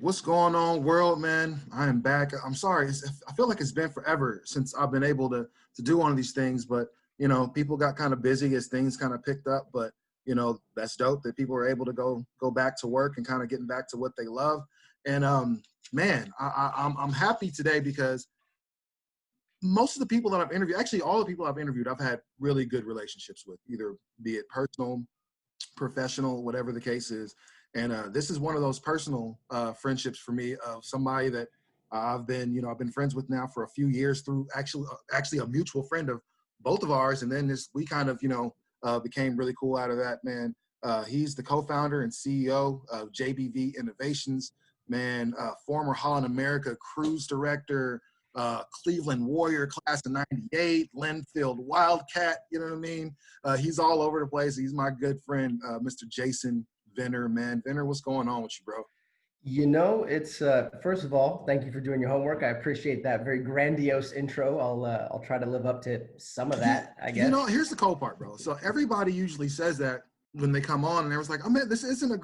What's going on, world, man? I am back. I'm sorry. I feel like it's been forever since I've been able to do one of these things, but people got kind of busy as things kind of picked up. But that's dope that people are able to go back to work and kind of getting back to what they love. And man, I'm happy today because most of the people that I've interviewed, actually all the people I've interviewed, I've had really good relationships with, either be it personal, professional, whatever the case is. And this is one of those personal friendships for me of somebody that I've been friends with now for a few years through actually a mutual friend of both of ours. And then we kind of, became really cool out of that, man. He's the co-founder and CEO of JBV Innovations, man, former Holland America cruise director, Cleveland Warrior class of '98, Linfield Wildcat, you know what I mean? He's all over the place. He's my good friend, Mr. Jason Venner, man. Venner, what's going on with you, bro? It's first of all, thank you for doing your homework. I appreciate that very grandiose intro. I'll try to live up to some of that, I guess. Here's the cool part, bro. So everybody usually says that when they come on, and everyone's like, "Oh man, this isn't a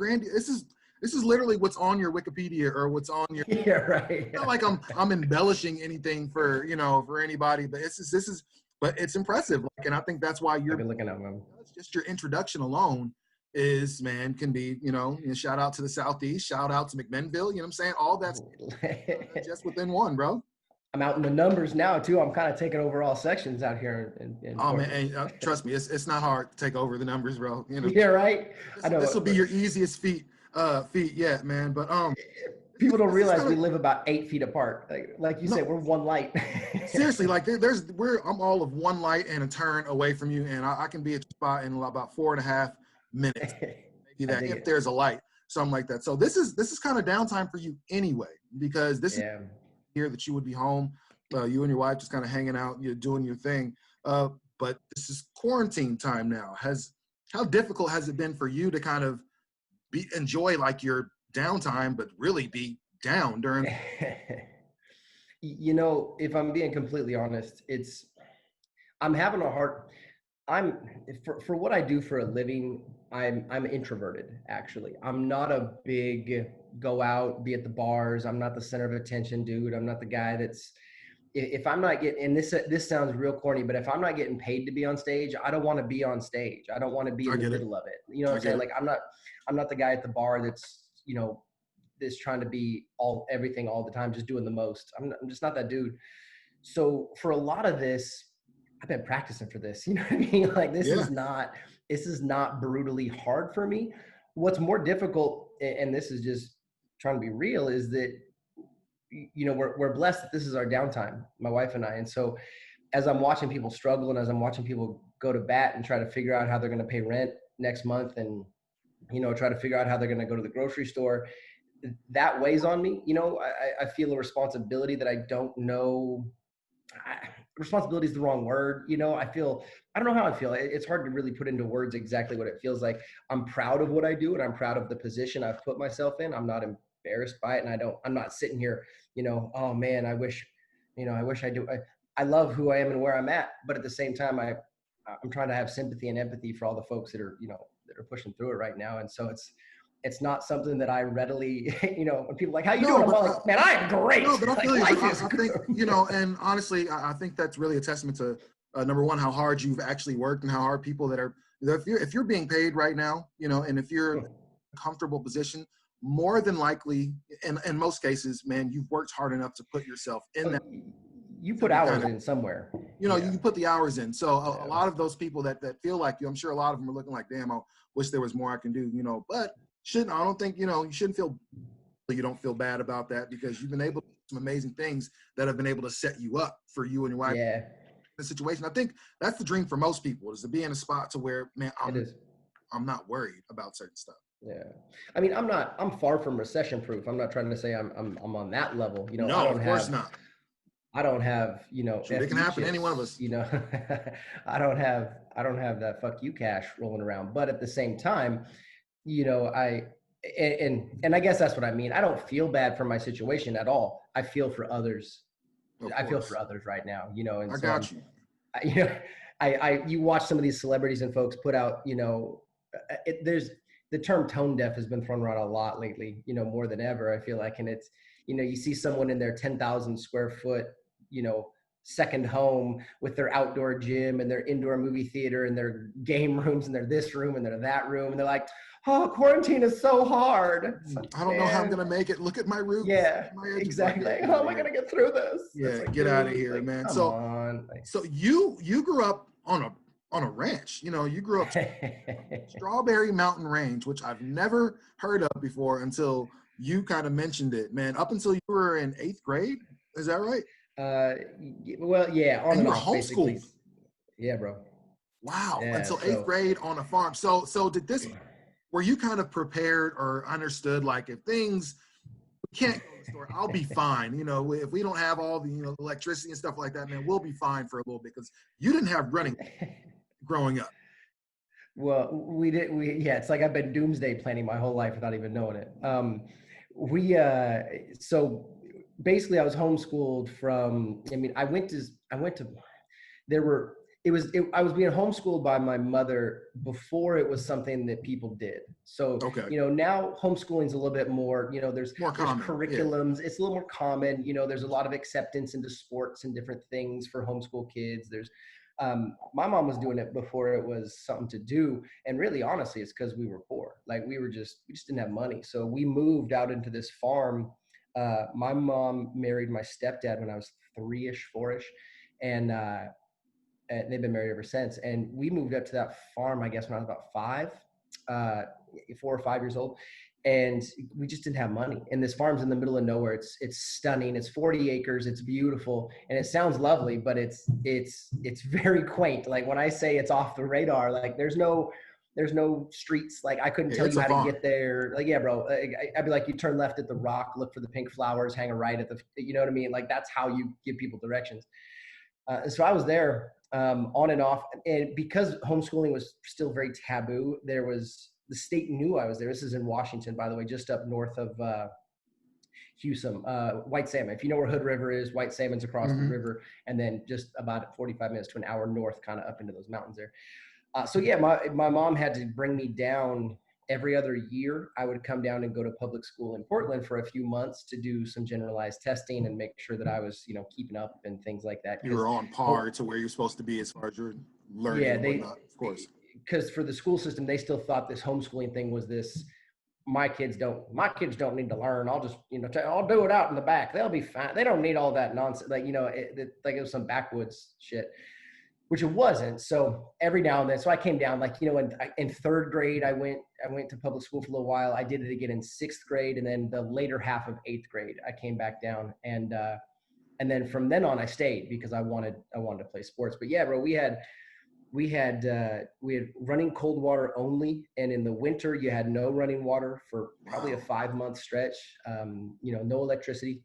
this is literally what's on your Wikipedia or what's on your." Yeah, right. It's not like I'm embellishing anything for for anybody, but but it's impressive. Like, and I think that's why you're looking at them. Just your introduction alone can be, shout out to the Southeast, shout out to McMinnville, you know what I'm saying? All that's just within one, bro. I'm out in the numbers now too. I'm kind of taking over all sections out here. Oh man, and, trust me, it's not hard to take over the numbers, bro. Yeah, right. I know this will be your easiest feat yet, man. But people don't realize we live about 8 feet apart. Like you said, we're one light. Seriously, like I'm all of one light and a turn away from you, and I can be at your spot in about 4.5 minutes. Maybe that if there's a light, something like that. So this is kind of downtime for you anyway, because this is here that you would be home, you and your wife just kind of hanging out, you're doing your thing. But this is quarantine time now. How difficult has it been for you to kind of enjoy like your downtime, but really be down during? If I'm being completely honest, I'm having a hard. For what I do for a living, I'm introverted, actually. I'm not a big go out, be at the bars. I'm not the center of attention dude. I'm not the guy if I'm not getting, and this sounds real corny, but if I'm not getting paid to be on stage, I don't want to be on stage. I don't want to be in the middle of it. You know what I'm saying? Like I'm not the guy at the bar that's, that's trying to be everything all the time, just doing the most. I'm just not that dude. So for a lot of this, I've been practicing for this, you know what I mean? Like this is not brutally hard for me. What's more difficult, and this is just trying to be real, is that, we're blessed that this is our downtime, my wife and I. And so as I'm watching people struggle and as I'm watching people go to bat and try to figure out how they're going to pay rent next month and, try to figure out how they're going to go to the grocery store, that weighs on me. I feel a responsibility that I don't know. Responsibility is the wrong word. I don't know how I feel. It's hard to really put into words exactly what it feels like. I'm proud of what I do and I'm proud of the position I've put myself in. I'm not embarrassed by it. And I'm not sitting here, oh man, I wish I do. I love who I am and where I'm at, but at the same time, I'm trying to have sympathy and empathy for all the folks that are pushing through it right now. And so it's not something that I readily, when people are like, how you doing? I'm like, man, I am great. No, but I feel like, I think, and honestly, I think that's really a testament to, number one, how hard you've actually worked and how hard people that are, if you're being paid right now, and if you're in a comfortable position, more than likely, in most cases, man, you've worked hard enough to put yourself in that. You put hours in somewhere. You put the hours in. So a lot of those people that feel like you, I'm sure a lot of them are looking like, damn, I wish there was more I can do, but I don't think, you shouldn't you don't feel bad about that because you've been able to do some amazing things that have been able to set you up for you and your wife. Yeah. The situation. I think that's the dream for most people, is to be in a spot to where, man, I'm not worried about certain stuff. Yeah. I mean, I'm far from recession proof. I'm not trying to say I'm on that level, No, of course not. I don't have, it can happen to any one of us. I don't have that fuck you cash rolling around, but at the same time, I guess that's what I mean. I don't feel bad for my situation at all. I feel for others. I feel for others right now, and I got you. You watch some of these celebrities and folks put out, the term tone deaf has been thrown around a lot lately, more than ever, I feel like. And it's, you see someone in their 10,000 square foot, second home with their outdoor gym and their indoor movie theater and their game rooms and their this room and their that room. And they're like, oh, quarantine is so hard. Like, I don't know how I'm going to make it. Look at my roof. Yeah, my edges. exactly. Like, how am I going to get through this? Yeah, like, get out of here, like, man. Come so, on. So you grew up on a ranch. You grew up Strawberry Mountain Range, which I've never heard of before until you kind of mentioned it, man. Up until you were in 8th grade, is that right? Well, yeah, on and you were off, homeschooled. Basically. Yeah, bro. Wow. Yeah, until 8th grade on a farm. So were you kind of prepared or understood, like, if things, we can't go to the store, I'll be fine. If we don't have all the, electricity and stuff like that, man, we'll be fine for a little bit, because you didn't have running growing up. Well, yeah, it's like I've been doomsday planning my whole life without even knowing it. So basically I was homeschooled from, I went to, I was being homeschooled by my mother before it was something that people did. So, okay. Now homeschooling is a little bit more, there's curriculums. Yeah. It's a little more common. There's a lot of acceptance into sports and different things for homeschool kids. My mom was doing it before it was something to do. And really, honestly, it's because we were poor. Like we just didn't have money. So we moved out into this farm. My mom married my stepdad when I was 3-ish, 4-ish. And they've been married ever since. And we moved up to that farm, I guess, when I was about 4 or 5 years old. And we just didn't have money. And this farm's in the middle of nowhere. It's stunning. It's 40 acres. It's beautiful. And it sounds lovely, but it's very quaint. Like when I say it's off the radar, like there's no streets. Like I couldn't tell you how to get there. Like, yeah, bro, I'd be like, you turn left at the rock, look for the pink flowers, hang a right at you know what I mean? Like that's how you give people directions. So I was there on and off. And because homeschooling was still very taboo, the state knew I was there. This is in Washington, by the way, just up north of Houston, White Salmon. If you know where Hood River is, White Salmon's across the river, and then just about 45 minutes to an hour north, kind of up into those mountains there. So yeah, my mom had to bring me down every other year. I would come down and go to public school in Portland for a few months to do some generalized testing and make sure that I was, keeping up and things like that. You were on par to where you're supposed to be as far as your learning and whatnot, of course. Because for the school system, they still thought this homeschooling thing was this, my kids don't need to learn. I'll just, I'll do it out in the back. They'll be fine. They don't need all that nonsense. Like, like it was some backwoods shit, which it wasn't. So every now and then, so I came down, like, in 3rd grade, I went to public school for a little while. I did it again in 6th grade. And then the later half of 8th grade, I came back down. And then from then on I stayed because I wanted to play sports. But yeah, bro, we had running cold water only. And in the winter you had no running water for probably a 5-month stretch. No electricity.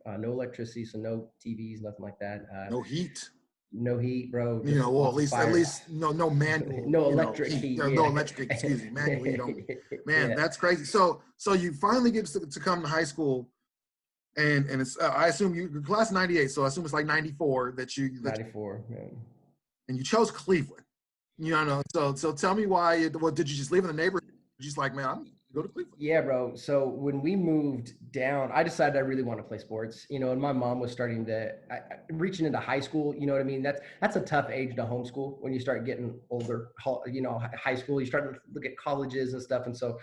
So no TVs, nothing like that. No heat. No heat, bro. Well, at least no manual. No electric heat. No electric. Excuse me, manual heat only. Man, yeah. That's crazy. So you finally get to come to high school, and it's I assume you're class 98. So I assume it's like 94 that you. 94. Yeah. And you chose Cleveland. So tell me why. What did you just live in the neighborhood? Just like, man, I'm gonna go to Cleveland. Yeah, bro. So when we moved down, I decided I really want to play sports, and my mom was starting to reaching into high school. You know what I mean? That's a tough age to homeschool when you start getting older. High school, you start to look at colleges and stuff. And so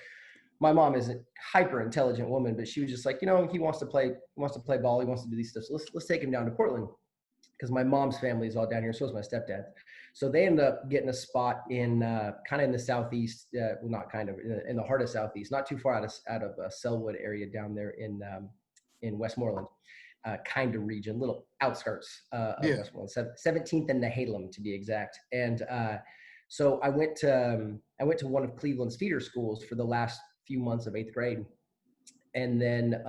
my mom is a hyper intelligent woman, but she was just like, he wants to play ball. He wants to do these stuff. So let's take him down to Portland. Because my mom's family is all down here, so is my stepdad. So they ended up getting a spot in kind of in the southeast, not kind of in the heart of southeast, not too far out of Selwood area down there in Westmoreland, kind of region, little outskirts of Westmoreland, 17th and Nehalem to be exact. And so I went to one of Cleveland's feeder schools for the last few months of 8th grade, and then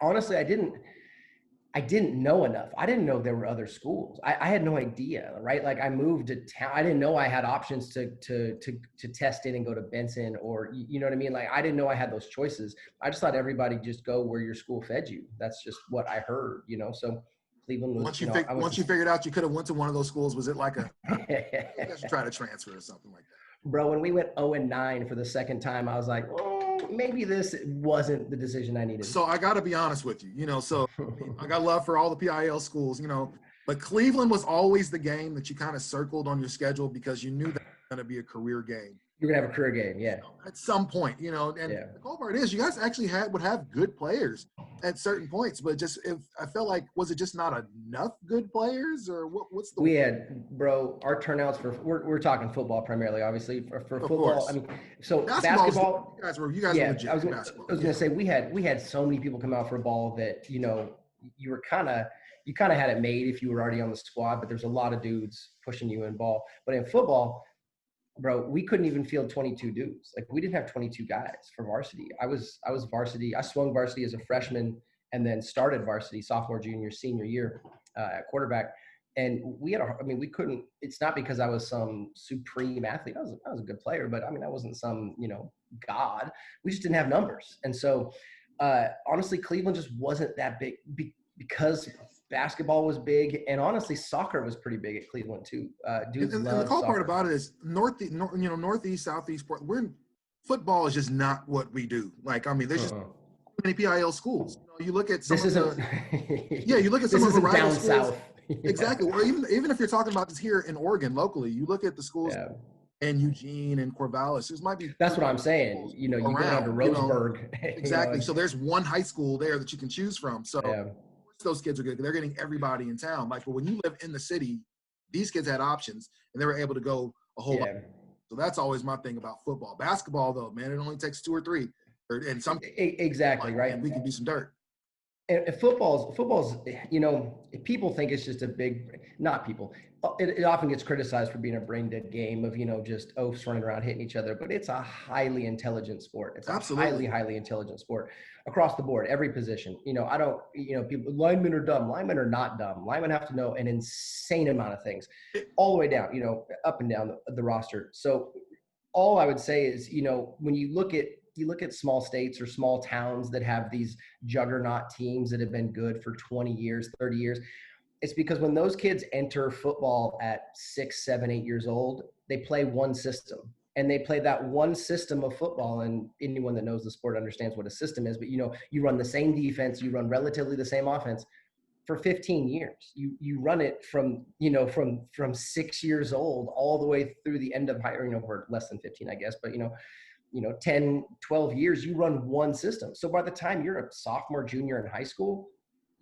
honestly, I didn't know enough. I didn't know there were other schools. I had no idea, right? Like I moved to town. I didn't know I had options to test in and go to Benson, or, you know what I mean? Like I didn't know I had those choices. I just thought everybody just go where your school fed you. That's just what I heard, So Cleveland was, once you figured out you could have went to one of those schools, was it like I should try to transfer or something like that? Bro, when we went 0-9 for the second time, I was like, oh, maybe this wasn't the decision I needed. So I got to be honest with you, so I got love for all the PIL schools, but Cleveland was always the game that you kind of circled on your schedule because you knew that was going to be a career game. You're gonna have a career game, yeah. At some point, and Yeah. the cool part is you guys actually would have good players at certain points, but just if I felt like, was it just not enough good players, or what's the? We had, bro, our turnouts for we're talking football primarily, obviously for football. Course. I mean, so basketball. You guys were legit. I was gonna say we had so many people come out for ball that you kind of had it made if you were already on the squad, but there's a lot of dudes pushing you in ball. But in football, bro, we couldn't even field 22 dudes. Like we didn't have 22 guys for varsity. I was varsity. I swung varsity as a freshman and then started varsity sophomore, junior, senior year at quarterback. And we couldn't. It's not because I was some supreme athlete. I was a good player, but I wasn't some god. We just didn't have numbers. And so honestly, Cleveland just wasn't that big because basketball was big, and honestly, soccer was pretty big at Cleveland too. Dudes and love the cool soccer. part about it is northeast, southeast. Football is just not what we do. Like, there's just many PIL schools. You look at some you look at some of the rival schools. South. Exactly. Or even if you're talking about this here in Oregon locally, you look at the schools in Eugene and Corvallis. This might be. That's what I'm saying. You go down to Roseburg. Exactly. So there's one high school there that you can choose from. So those kids are good. They're getting everybody in town. Like, but when you live in the city, these kids had options and they were able to go a whole lot. So that's always my thing about football. Basketball, though, man, it only takes 2 or 3. And some exactly right. And we can do some dirt. And football's, people think it's just a big, not people. It often gets criticized for being a brain dead game of, just oafs running around hitting each other, but it's a highly intelligent sport. It's Absolutely. a highly intelligent sport across the board, every position. I don't, people, linemen are dumb. Linemen are not dumb. Linemen have to know an insane amount of things all the way down, up and down the roster. So all I would say is, when you look at small states or small towns that have these juggernaut teams that have been good for 20 years, 30 years, it's because when those kids enter football at 6, 7, 8 years old, they play one system. And they play that one system of football. And anyone that knows the sport understands what a system is. But, you run the same defense, you run relatively the same offense for 15 years. You run it from 6 years old all the way through the end of high, or less than 15, I guess. But, 10, 12 years, you run one system. So by the time you're a sophomore, junior in high school,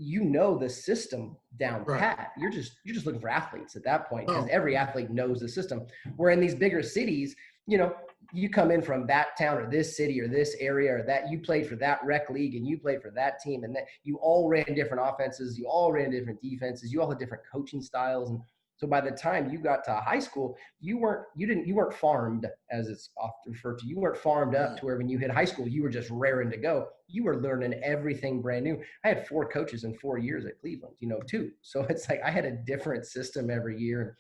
the system down pat. You're just looking for athletes at that point because every athlete knows the system. Where in these bigger cities, you come in from that town or this city or this area or that you played for that rec league and you played for that team and that you all ran different offenses, you all ran different defenses, you all had different coaching styles. And so by the time you got to high school, you weren't farmed, as it's often referred to. You weren't farmed up to where when you hit high school, you were just raring to go. You were learning everything brand new. I had 4 coaches in 4 years at Cleveland, too. So it's like I had a different system every year. And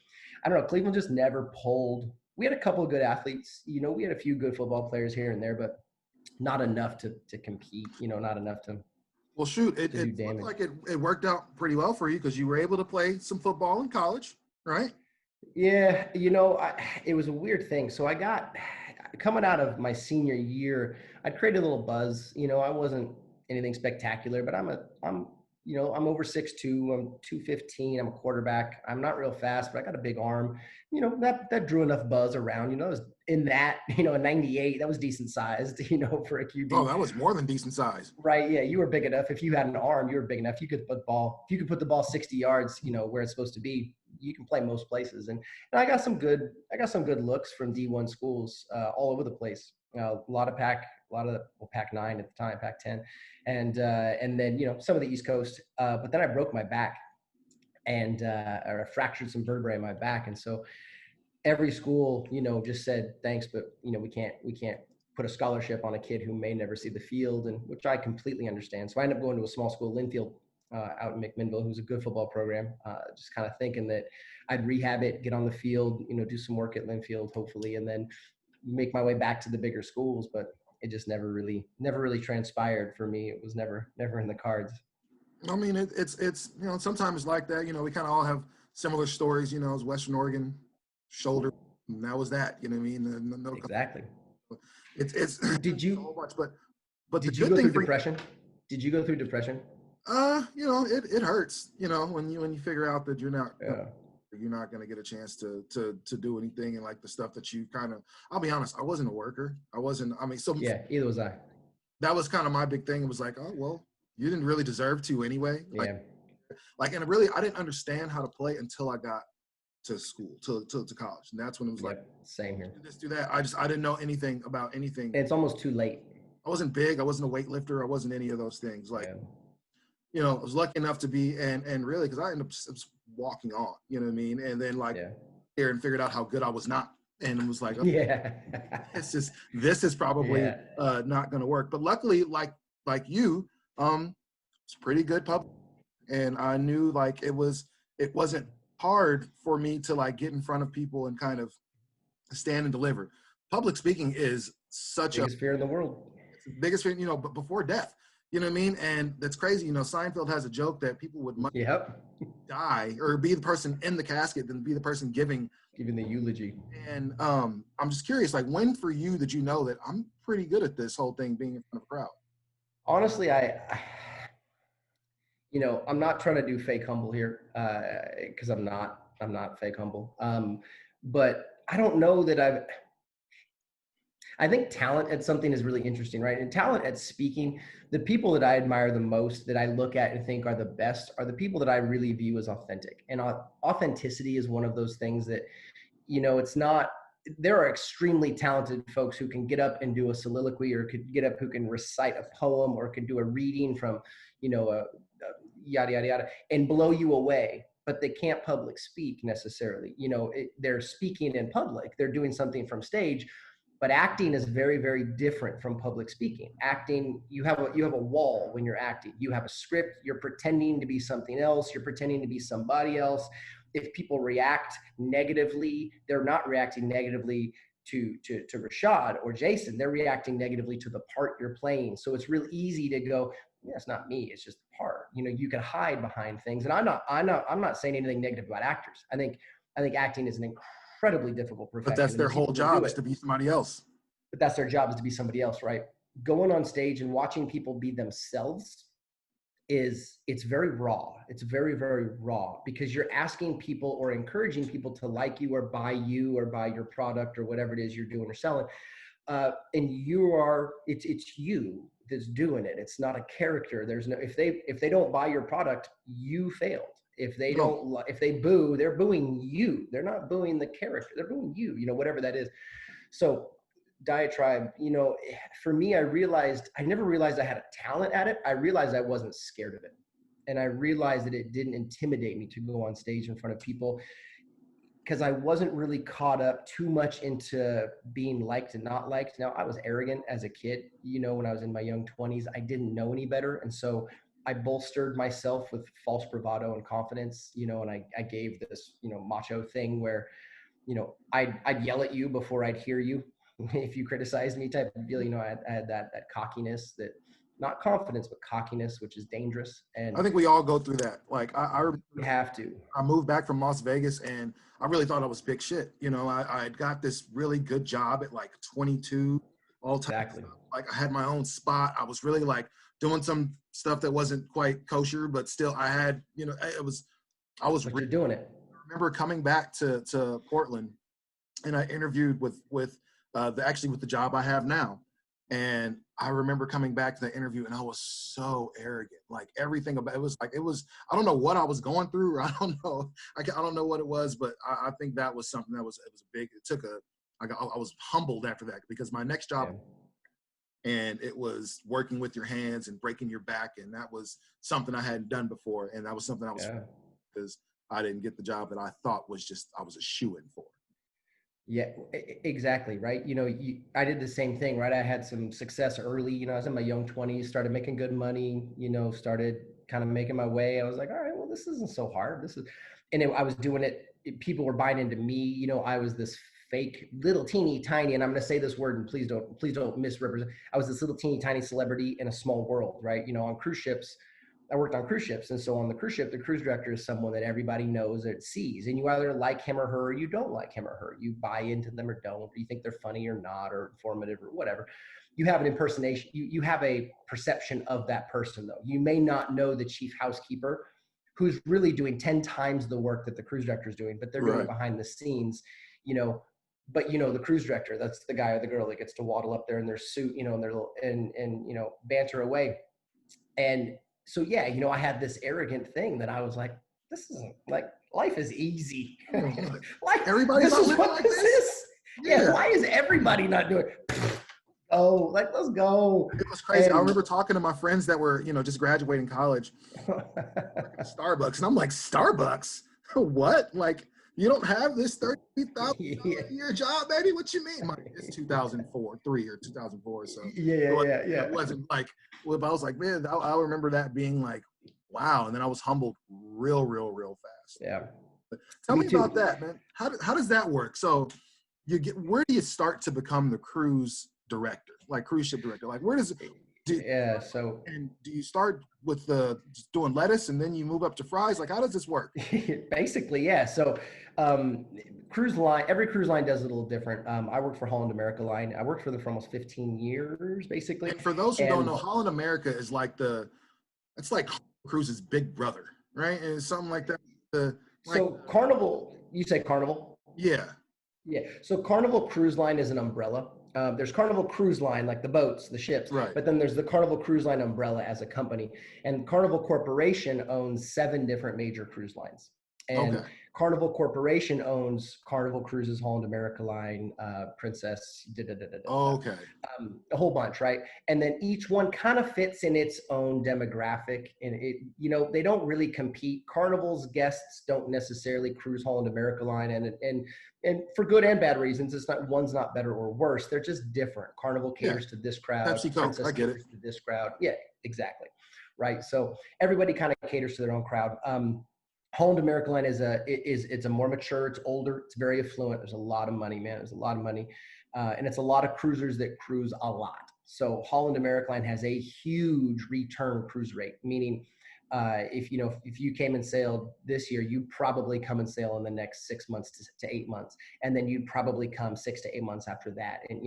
I don't know, Cleveland just never pulled. We had a couple of good athletes. We had a few good football players here and there, but not enough to compete, not enough to. Well, shoot, it looked like it worked out pretty well for you because you were able to play some football in college. Right. Yeah. It was a weird thing. So I got coming out of my senior year, I'd created a little buzz. I wasn't anything spectacular, but I'm over 6'2", I'm 215. I'm a quarterback. I'm not real fast, but I got a big arm. That drew enough buzz around. I was in that, in 98, that was decent sized, for a QB. Oh, that was more than decent size. Right. Yeah. You were big enough. If you had an arm, you were big enough. You could put the ball 60 yards, where it's supposed to be. You can play most places. And I got some good looks from D1 schools all over the place. A lot of Pac-9 at the time, Pac-10. And then, some of the East Coast. But then I broke my back and or I fractured some vertebrae in my back. And so every school, just said, thanks, but, we can't put a scholarship on a kid who may never see the field, and which I completely understand. So I ended up going to a small school, Linfield, out in McMinnville, who's a good football program, just kind of thinking that I'd rehab it, get on the field, do some work at Linfield, hopefully, and then make my way back to the bigger schools. But it just never really transpired for me. It was never in the cards. I mean, it's sometimes like that. We kind of all have similar stories. As Western Oregon shoulder And that was that. You know what I mean? No, Exactly. it's Did a you whole bunch, but the did you good go thing through for depression? Did you go through depression? it hurts, when you figure out that Yeah. you're not gonna get a chance to do anything, and like the stuff that you kind of, I'll be honest, I wasn't a worker. I wasn't, I mean, so Yeah, either was I. that was kind of my big thing. It was like, oh well, you didn't really deserve to anyway. Yeah. And really I didn't understand how to play until I got to school, to college. And that's when it was like, Yep. Same here. do this, do that. I didn't know anything about anything. And it's almost too late. I wasn't big, I wasn't a weightlifter, I wasn't any of those things. Like, Yeah. I was lucky enough to be, and really, because I ended up just walking on, you know what I mean? And then like Yeah. here and figured out how good I was not. And it was like, oh, Yeah. this is probably Yeah. not gonna work. But luckily, like you, it's pretty good public. And I knew like it wasn't hard for me to like get in front of people and kind of stand and deliver. Public speaking is such a Biggest fear in the world. biggest thing, but before death, you know what I mean? And that's crazy. Seinfeld has a joke that people would much Yep. die or be the person in the casket than be the person giving. Giving the eulogy. And I'm just curious, like, when for you did you know that I'm pretty good at this whole thing being in front of a crowd? Honestly, I'm not trying to do fake humble here, because I'm not fake humble. But I don't know that I think talent at something is really interesting, right? And talent at speaking, the people that I admire the most, that I look at and think are the best, are the people that I really view as authentic. And authenticity is one of those things that, it's not, there are extremely talented folks who can get up and do a soliloquy, or could get up, who can recite a poem, or could do a reading from, a yada, yada, yada, and blow you away. But they can't public speak necessarily. They're speaking in public, they're doing something from stage, but acting is very, very different from public speaking. Acting, you have a wall when you're acting. You have a script, you're pretending to be something else, you're pretending to be somebody else. If people react negatively, they're not reacting negatively to Rashad or Jason, they're reacting negatively to the part you're playing. So it's real easy to go, yeah, it's not me, it's just the part. You can hide behind things. And I'm not saying anything negative about actors. I think acting is an incredibly difficult profession. But that's their whole job, is to be somebody else. But that's their job, is to be somebody else, right? Going on stage and watching people be themselves it's very raw. It's very, very raw, because you're asking people or encouraging people to like you or buy your product or whatever it is you're doing or selling. And it's you that's doing it. It's not a character. There's no, if they don't buy your product, you failed. If they don't, if they boo, they're booing you. They're not booing the character. They're booing you, whatever that is. So diatribe, for me, I never realized I had a talent at it. I realized I wasn't scared of it. And I realized that it didn't intimidate me to go on stage in front of people, because I wasn't really caught up too much into being liked and not liked. Now, I was arrogant as a kid, when I was in my young 20s, I didn't know any better. And so I bolstered myself with false bravado and confidence, and I gave this, macho thing where, I'd yell at you before I'd hear you. If you criticized me type of deal, I had that cockiness, that not confidence, but cockiness, which is dangerous. And I think we all go through that. Like I have to. I moved back from Las Vegas and I really thought I was big shit. I had got this really good job at like 22, all time. Exactly. Like I had my own spot. I was really like doing some stuff that wasn't quite kosher, but still I had, I was you're doing it. I remember coming back to Portland, and I interviewed with the job I have now. And I remember coming back to the interview and I was so arrogant. Like everything about it was, I don't know what I was going through, or I don't know what it was, but I think that was something it was a big, I was humbled after that, because my next job, and it was working with your hands and breaking your back. And that was something I hadn't done before. And that was something I was, because I didn't get the job that I thought I was a shoo-in for. Yeah, exactly. Right. I did the same thing, right? I had some success early, I was in my young 20s, started making good money, started kind of making my way. I was like, all right, well, this isn't so hard. I was doing it. People were buying into me. I was this fake little teeny tiny, and I'm going to say this word and please don't misrepresent. I was this little teeny tiny celebrity in a small world, right? On cruise ships, I worked on cruise ships. And so on the cruise ship, the cruise director is someone that everybody knows or sees. And you either like him or her, or you don't like him or her. You buy into them or don't, or you think they're funny or not, or informative or whatever. You have an impersonation. You have a perception of that person, though. You may not know the chief housekeeper who's really doing 10 times the work that the cruise director is doing, but they're doing it behind the scenes, but the cruise director, that's the guy or the girl that gets to waddle up there in their suit, and their little, and banter away. And so, yeah, I had this arrogant thing that I was like, this isn't like, life is easy. Like, everybody's this not is what like this is. Yeah. Why is everybody not doing it? Oh, like, let's go. It was crazy. I remember talking to my friends that were, just graduating college, Starbucks. And I'm like, Starbucks? What? Like, you don't have this $30,000 a year job, baby? What you mean? Like, it's 2004, 2004. So yeah. It wasn't like, well, I was like, man, I remember that being like, wow. And then I was humbled real fast. Yeah. But tell me about that, man. How does that work? So where do you start to become the cruise director, like cruise ship director? Like, where does it? And do you start with just doing lettuce and then you move up to fries? Like, how does this work? Basically, yeah. So every cruise line does it a little different. I worked for Holland America Line. I worked for them for almost 15 years, basically. And for those who don't know, Holland America is like it's like Cruise's big brother, right? And it's something like that. Carnival, you say Carnival? Yeah. Yeah. So Carnival Cruise Line is an umbrella. There's Carnival Cruise Line, like the boats, the ships, right. But then there's the Carnival Cruise Line umbrella as a company. And Carnival Corporation owns 7 different major cruise lines. And Carnival Corporation owns Carnival Cruises, Holland America Line, Princess, a whole bunch, right? And then each one kind of fits in its own demographic, and they don't really compete. Carnival's guests don't necessarily cruise Holland America Line, and for good and bad reasons. One's not better or worse. They're just different. Carnival caters to this crowd. Princess caters to this crowd. Yeah, exactly. Right. So everybody kind of caters to their own crowd. Holland America Line it's a more mature, it's older, it's very affluent. There's a lot of money, man. There's a lot of money. And it's a lot of cruisers that cruise a lot. So Holland America Line has a huge return cruise rate, meaning if you came and sailed this year, you'd probably come and sail in the next 6 months to 8 months. And then you'd probably come 6 to 8 months after that. And,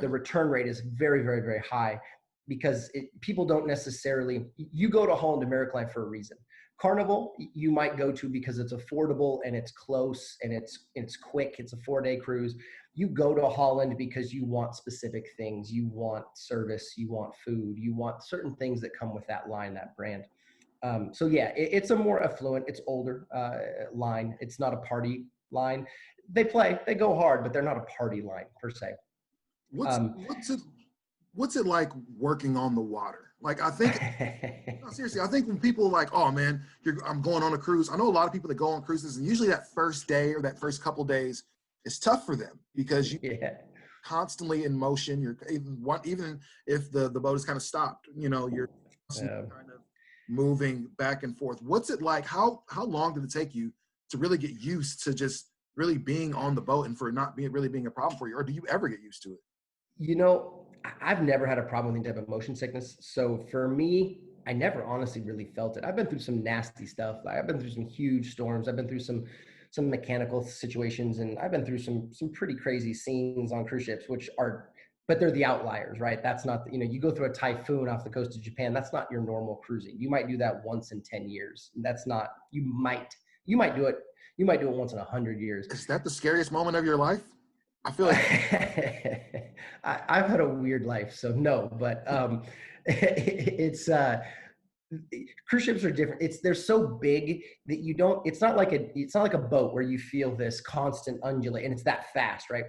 the return rate is very, very, very high because people don't necessarily, you go to Holland America Line for a reason. Carnival, you might go to because it's affordable and it's close and it's quick. It's a 4-day cruise. You go to Holland because you want specific things. You want service. You want food. You want certain things that come with that line, that brand. So yeah, it's a more affluent, it's older line. It's not a party line. They go hard, but they're not a party line per se. What's it like working on the water? Like, I think, no, seriously, I think when people are like, oh man, I'm going on a cruise. I know a lot of people that go on cruises, and usually that first day or that first couple days is tough for them because you're constantly in motion. You're even if the boat is kind of stopped, you're kind of moving back and forth. What's it like? How long did it take you to really get used to just really being on the boat and for not really being a problem for you? Or do you ever get used to it? I've never had a problem with any type of motion sickness. So for me, I never honestly really felt it. I've been through some nasty stuff. I've been through some huge storms. I've been through some mechanical situations, and I've been through some pretty crazy scenes on cruise ships, but they're the outliers, right? That's not, you go through a typhoon off the coast of Japan. That's not your normal cruising. You might do that once in 10 years. That's not, you might do it. You might do it once in 100 years. Is that the scariest moment of your life? I feel like I've had a weird life, so no, but it's cruise ships are different. They're so big that it's not like a boat where you feel this constant undulate and it's that fast, right?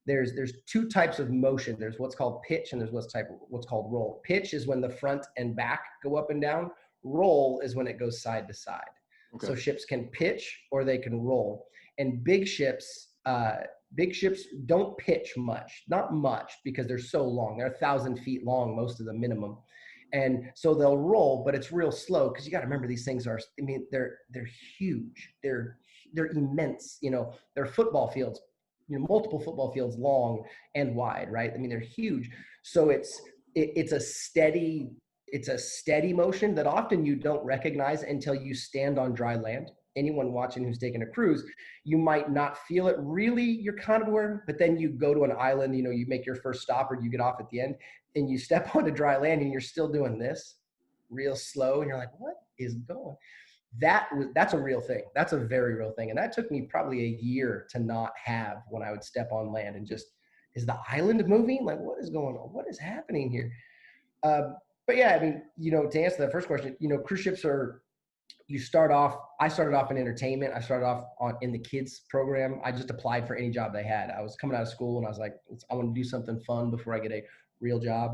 There's 2 types of motion. There's what's called pitch and there's what's called roll. Pitch is when the front and back go up and down. Roll is when it goes side to side. Okay. So ships can pitch or they can roll. And big ships don't pitch much, not much, because they're so long. They're 1,000 feet long, most of the minimum. And so they'll roll, but it's real slow because you got to remember these things they're huge. They're immense. They're football fields, multiple football fields long and wide, right? They're huge. So it's a steady it's a steady motion that often you don't recognize until you stand on dry land. Anyone watching who's taking a cruise, you might not feel it really. You're kind of aware, but then you go to an island, you make your first stop or you get off at the end and you step onto dry land and you're still doing this real slow. And you're like, what is going? That's a real thing. That's a very real thing. And that took me probably a year to not have when I would step on land and just, is the island moving? Like, what is going on? What is happening here? But yeah, I mean, to answer that first question, cruise ships are, I started off in entertainment. I started off in the kids program. I just applied for any job they had. I was coming out of school and I was like, I want to do something fun before I get a real job.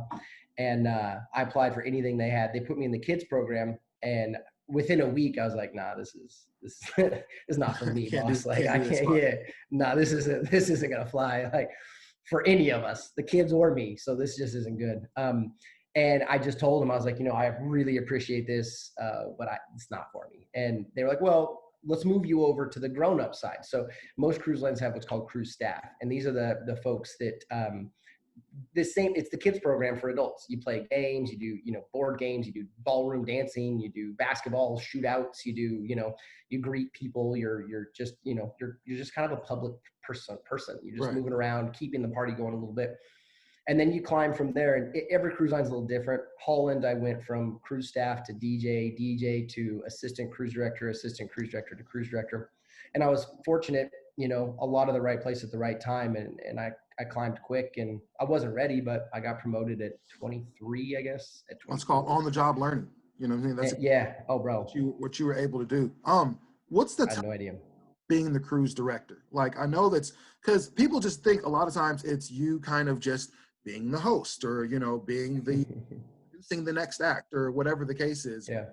And I applied for anything they had. They put me in the kids program, and within a week I was like, nah, this is not for me, boss. Like, I can't, yeah, nah, this isn't going to fly. Like, for any of us, the kids or me. So this just isn't good. And I just told them, I was like, I really appreciate this, but it's not for me. And they were like, well, let's move you over to the grown-up side. So most cruise lines have what's called cruise staff. And these are the folks that, it's the kids program for adults. You play games, you do, board games, you do ballroom dancing, you do basketball shootouts, you do, you greet people. You're just, you're just kind of a public person. You're just moving around, keeping the party going a little bit. And then you climb from there, and every cruise line's a little different. Holland, I went from cruise staff to DJ to assistant cruise director to cruise director. And I was fortunate, a lot of the right place at the right time. And I climbed quick, and I wasn't ready, but I got promoted at 23, I guess. At 24. It's called on-the-job learning. You know what I mean? That's yeah. Oh, bro. What you were able to do. What's the I had no idea. Being the cruise director? Like, I know that's because people just think a lot of times it's you kind of just being the host or, being producing the next act or whatever the case is. Yeah.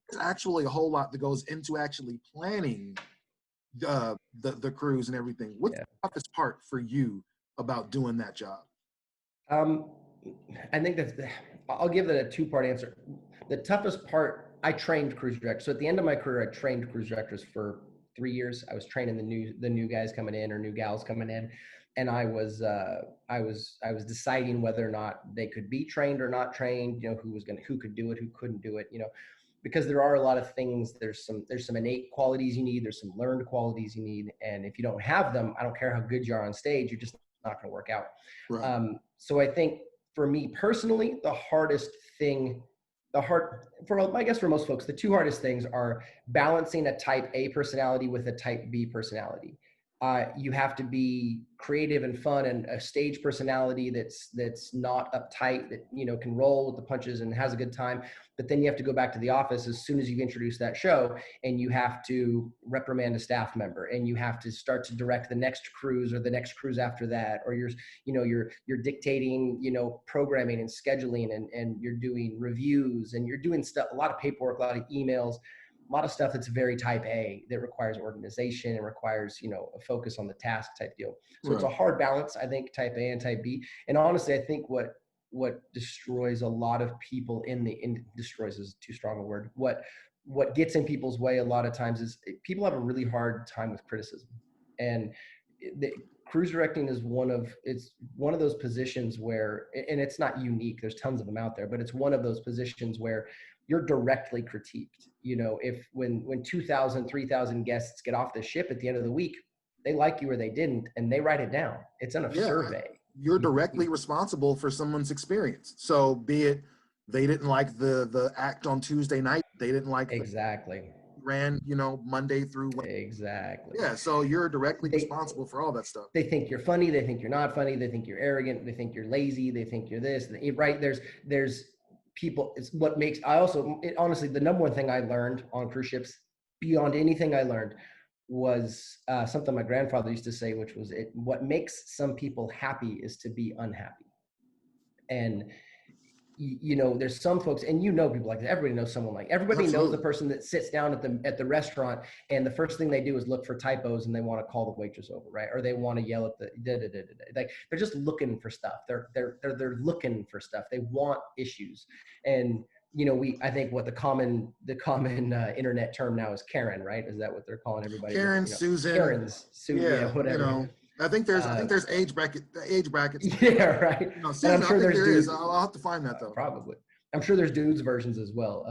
There's actually a whole lot that goes into actually planning the cruise and everything. What's the toughest part for you about doing that job? I think I'll give it a two-part answer. The toughest part, I trained cruise directors. So at the end of my career, I trained cruise directors for 3 years. I was training the new guys coming in or new gals coming in. And I was deciding whether or not they could be trained or not trained, who could do it, who couldn't do it, because there are a lot of things. There's some innate qualities you need. There's some learned qualities you need. And if you don't have them, I don't care how good you are on stage, you're just not going to work out. Right. So I think for me personally, I guess for most folks, the two hardest things are balancing a type A personality with a type B personality. You have to be creative and fun and a stage personality that's not uptight, that, can roll with the punches and has a good time. But then you have to go back to the office as soon as you've introduced that show, and you have to reprimand a staff member, and you have to start to direct the next cruise or the next cruise after that, or you're dictating, programming and scheduling, and you're doing reviews, and you're doing stuff, a lot of paperwork, a lot of emails, a lot of stuff that's very type A that requires organization and requires, a focus on the task type deal. So It's a hard balance, I think, type A and type B. And honestly, I think what destroys a lot of people destroys is too strong a word. What gets in people's way a lot of times is people have a really hard time with criticism. And cruise directing is one of those positions where, and it's not unique, there's tons of them out there, but it's one of those positions where you're directly critiqued. If when 2,000, 3,000 guests get off the ship at the end of the week, they like you or they didn't, and they write it down. It's in a survey. You're directly responsible for someone's experience. So be it they didn't like the act on Tuesday night, they didn't like exactly ran Monday through Wednesday. Exactly. Yeah, so you're directly responsible for all that stuff. They think you're funny, they think you're not funny, they think you're arrogant, they think you're lazy, they think you're this, right? There's people. It's what makes honestly, the number one thing I learned on cruise ships beyond anything I learned was something my grandfather used to say, which was, what makes some people happy is to be unhappy. And there's some folks, and people like that. Everybody knows someone like, everybody Absolutely. Knows the person that sits down at the restaurant, and the first thing they do is look for typos, and they want to call the waitress over, right? Or they want to yell at the like, they're just looking for stuff. They're looking for stuff. They want issues. And I think what the common internet term now is Karen, right? Is that what they're calling everybody? Karen, Susan. Karen's, yeah, whatever. I think there's age brackets. Yeah, right. Susan, I'm sure there is. I'll have to find that though. Probably. I'm sure there's dudes versions as well.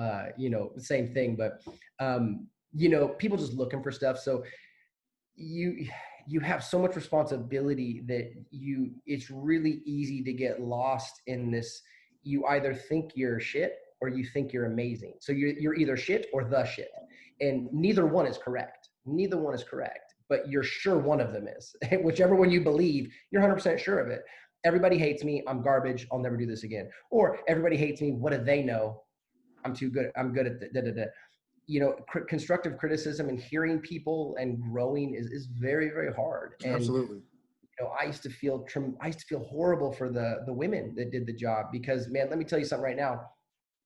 Same thing, but people just looking for stuff. So you have so much responsibility that it's really easy to get lost in this. You either think you're shit or you think you're amazing. So you're either shit or the shit, and neither one is correct. Neither one is correct, but you're sure one of them is. Whichever one you believe, you're 100% sure of it. Everybody hates me. I'm garbage. I'll never do this again. Or everybody hates me. What do they know? I'm too good. I'm good at the. Constructive criticism and hearing people and growing is very, very hard. And Absolutely. I used to feel horrible for the women that did the job, because, man, let me tell you something right now.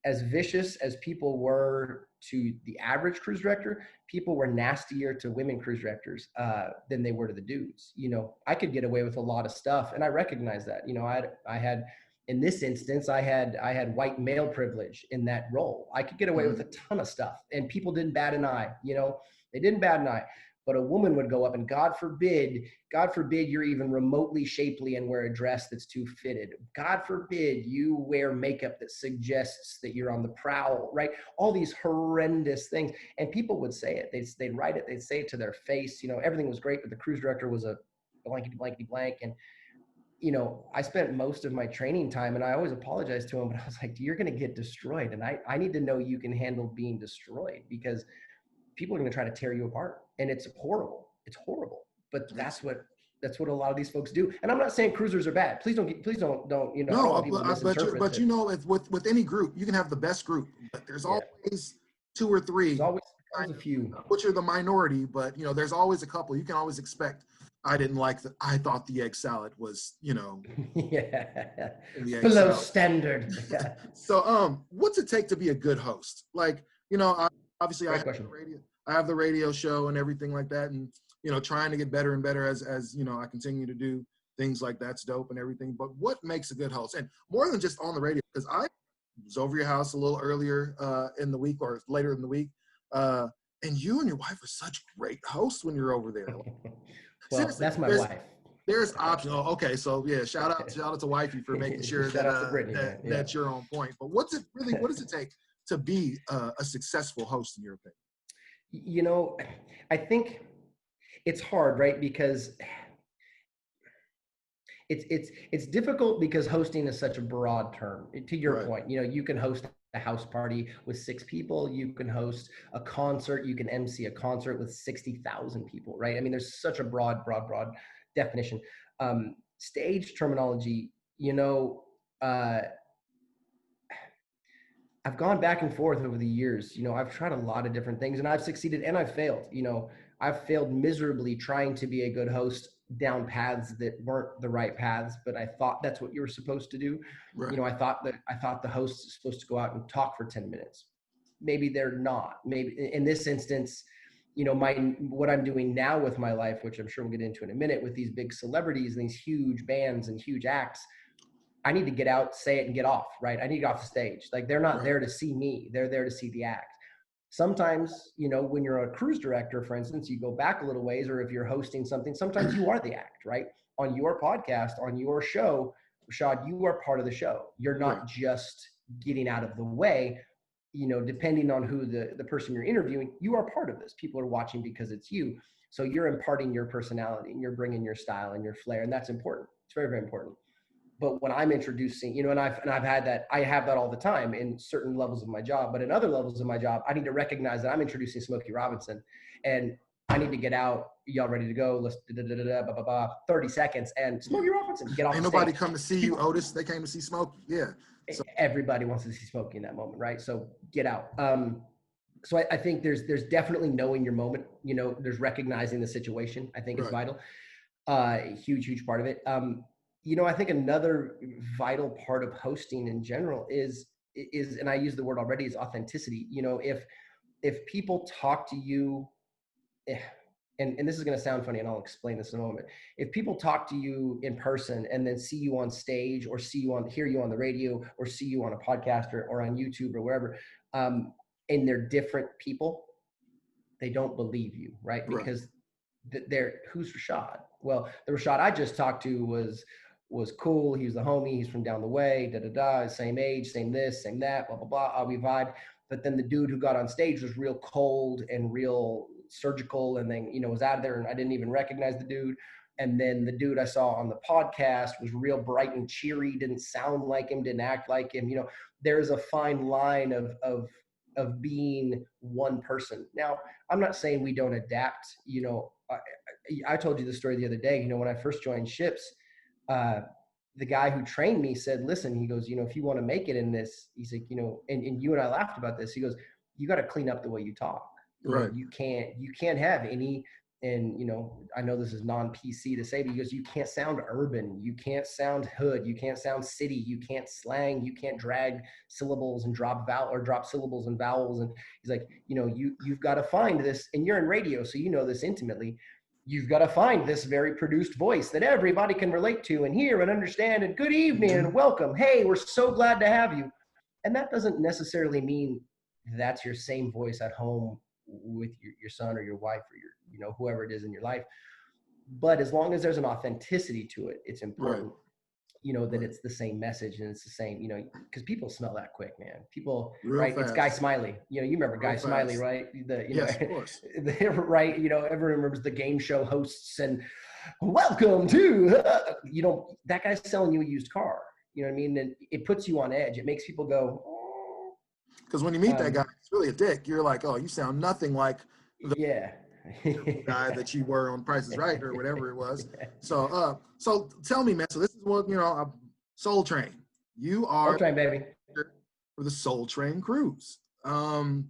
As vicious as people were to the average cruise director, people were nastier to women cruise directors than they were to the dudes. I could get away with a lot of stuff, and I recognize that. I had in this instance, I had white male privilege in that role. I could get away with a ton of stuff, and people didn't bat an eye. They didn't bat an eye. But a woman would go up, and God forbid you're even remotely shapely and wear a dress that's too fitted. God forbid you wear makeup that suggests that you're on the prowl, right? All these horrendous things. And people would say it. They'd write it. They'd say it to their face. Everything was great, but the cruise director was a blankety, blankety, blank. And, I spent most of my training time, and I always apologized to him, but I was like, you're going to get destroyed. And I need to know you can handle being destroyed, because people are going to try to tear you apart, and it's horrible. It's horrible, but that's what a lot of these folks do. And I'm not saying cruisers are bad. Please don't. No, I don't want people to misinterpret but with any group, you can have the best group, but there's always two or three. There's always a few. Which are the minority, but there's always a couple. You can always expect. I thought the egg salad was, yeah, below standard. So, what's it take to be a good host? Like, obviously I have the radio show and everything like that, and trying to get better and better as I continue to do things like that's dope and everything. But what makes a good host? And more than just on the radio, because I was over your house a little earlier in the week, or later in the week, and you and your wife are such great hosts when you're over there. Well, that's my wife. There's options. Oh, okay. So yeah, shout out to wifey for making sure that you're on point. But what does it take to be a successful host, in your opinion? I think it's hard, right? Because it's difficult, because hosting is such a broad term. To your point, you can host a house party with 6 people. You can host a concert. You can MC a concert with 60,000 people, right? I mean, there's such a broad definition. Stage terminology, I've gone back and forth over the years. I've tried a lot of different things, and I've succeeded and I've failed. I've failed miserably trying to be a good host down paths that weren't the right paths, but I thought that's what you were supposed to do. Right. I thought the host is supposed to go out and talk for 10 minutes. Maybe they're not. Maybe in this instance, what I'm doing now with my life, which I'm sure we'll get into in a minute, with these big celebrities and these huge bands and huge acts, I need to get out, say it, and get off, right? I need to get off the stage. Like, they're not there to see me. They're there to see the act. Sometimes, when you're a cruise director, for instance, you go back a little ways, or if you're hosting something, sometimes you are the act, right? On your podcast, on your show, Rashad, you are part of the show. You're not just getting out of the way. Depending on who the person you're interviewing, you are part of this. People are watching because it's you. So you're imparting your personality, and you're bringing your style and your flair, and that's important. It's very, very important. But when I'm introducing, and I've had that, I have that all the time in certain levels of my job, but in other levels of my job, I need to recognize that I'm introducing Smokey Robinson, and I need to get out. Y'all ready to go? Let's 30 seconds, and Smokey Robinson, get off the stage. Ain't nobody come to see you, Otis. They came to see Smokey. Yeah. So everybody wants to see Smokey in that moment, right? So get out. So I think there's definitely knowing your moment. There's recognizing the situation, I think, is vital. Huge part of it. I think another vital part of hosting in general is, and I use the word already, is authenticity. If people talk to you, and this is going to sound funny, and I'll explain this in a moment. If people talk to you in person and then see you on stage, or hear you on the radio, or see you on a podcast or on YouTube or wherever, and they're different people, they don't believe you, right? Because who's Rashad? Well, the Rashad I just talked to was was cool. He was the homie. He's from down the way, same age, same this, same that, blah, blah, blah. We vibe. But then the dude who got on stage was real cold and real surgical, and then, was out of there, and I didn't even recognize the dude. And then the dude I saw on the podcast was real bright and cheery, didn't sound like him, didn't act like him. There's a fine line of being one person. Now, I'm not saying we don't adapt. I told you the story the other day. When I first joined Ships, the guy who trained me said, listen, he goes, if you want to make it in this, he's like, and you and I laughed about this. He goes, you got to clean up the way you talk. Right. You can't have any, and I know this is non-PC to say, but he goes, you can't sound urban, you can't sound hood, you can't sound city, you can't slang, you can't drag syllables and drop syllables and vowels. And he's like, you've got to find this, and you're in radio, so you know this intimately. You've got to find this very produced voice that everybody can relate to and hear and understand, and good evening and welcome. Hey, we're so glad to have you. And that doesn't necessarily mean that's your same voice at home with your son or your wife or your, whoever it is in your life. But as long as there's an authenticity to it, it's important, that it's the same message and it's the same, because people smell that quick, man. People, real right? fast. It's Guy Smiley. You remember Guy Smiley, right? Yes, of course. Right. Everyone remembers the game show hosts and welcome to, that guy's selling you a used car. You know what I mean? And it puts you on edge. It makes people go, oh. Because when you meet that guy, it's really a dick. You're like, oh, you sound nothing like the guy that you were on Price is Right or whatever it was. So tell me, man. So this is what Soul Train. You are Soul Train, baby, for the Soul Train cruise. Been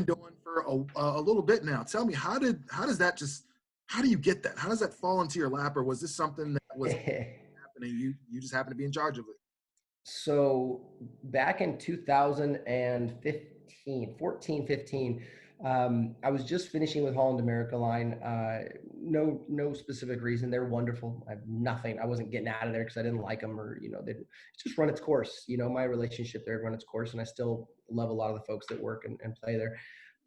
doing for a little bit now. Tell me, how do you get that? How does that fall into your lap, or was this something that was happening? You just happen to be in charge of it. So back in 2014, 15, I was just finishing with Holland America Line. No specific reason. They're wonderful. I have nothing. I wasn't getting out of there because I didn't like them, or it's just run its course. My relationship there run its course, and I still love a lot of the folks that work and play there.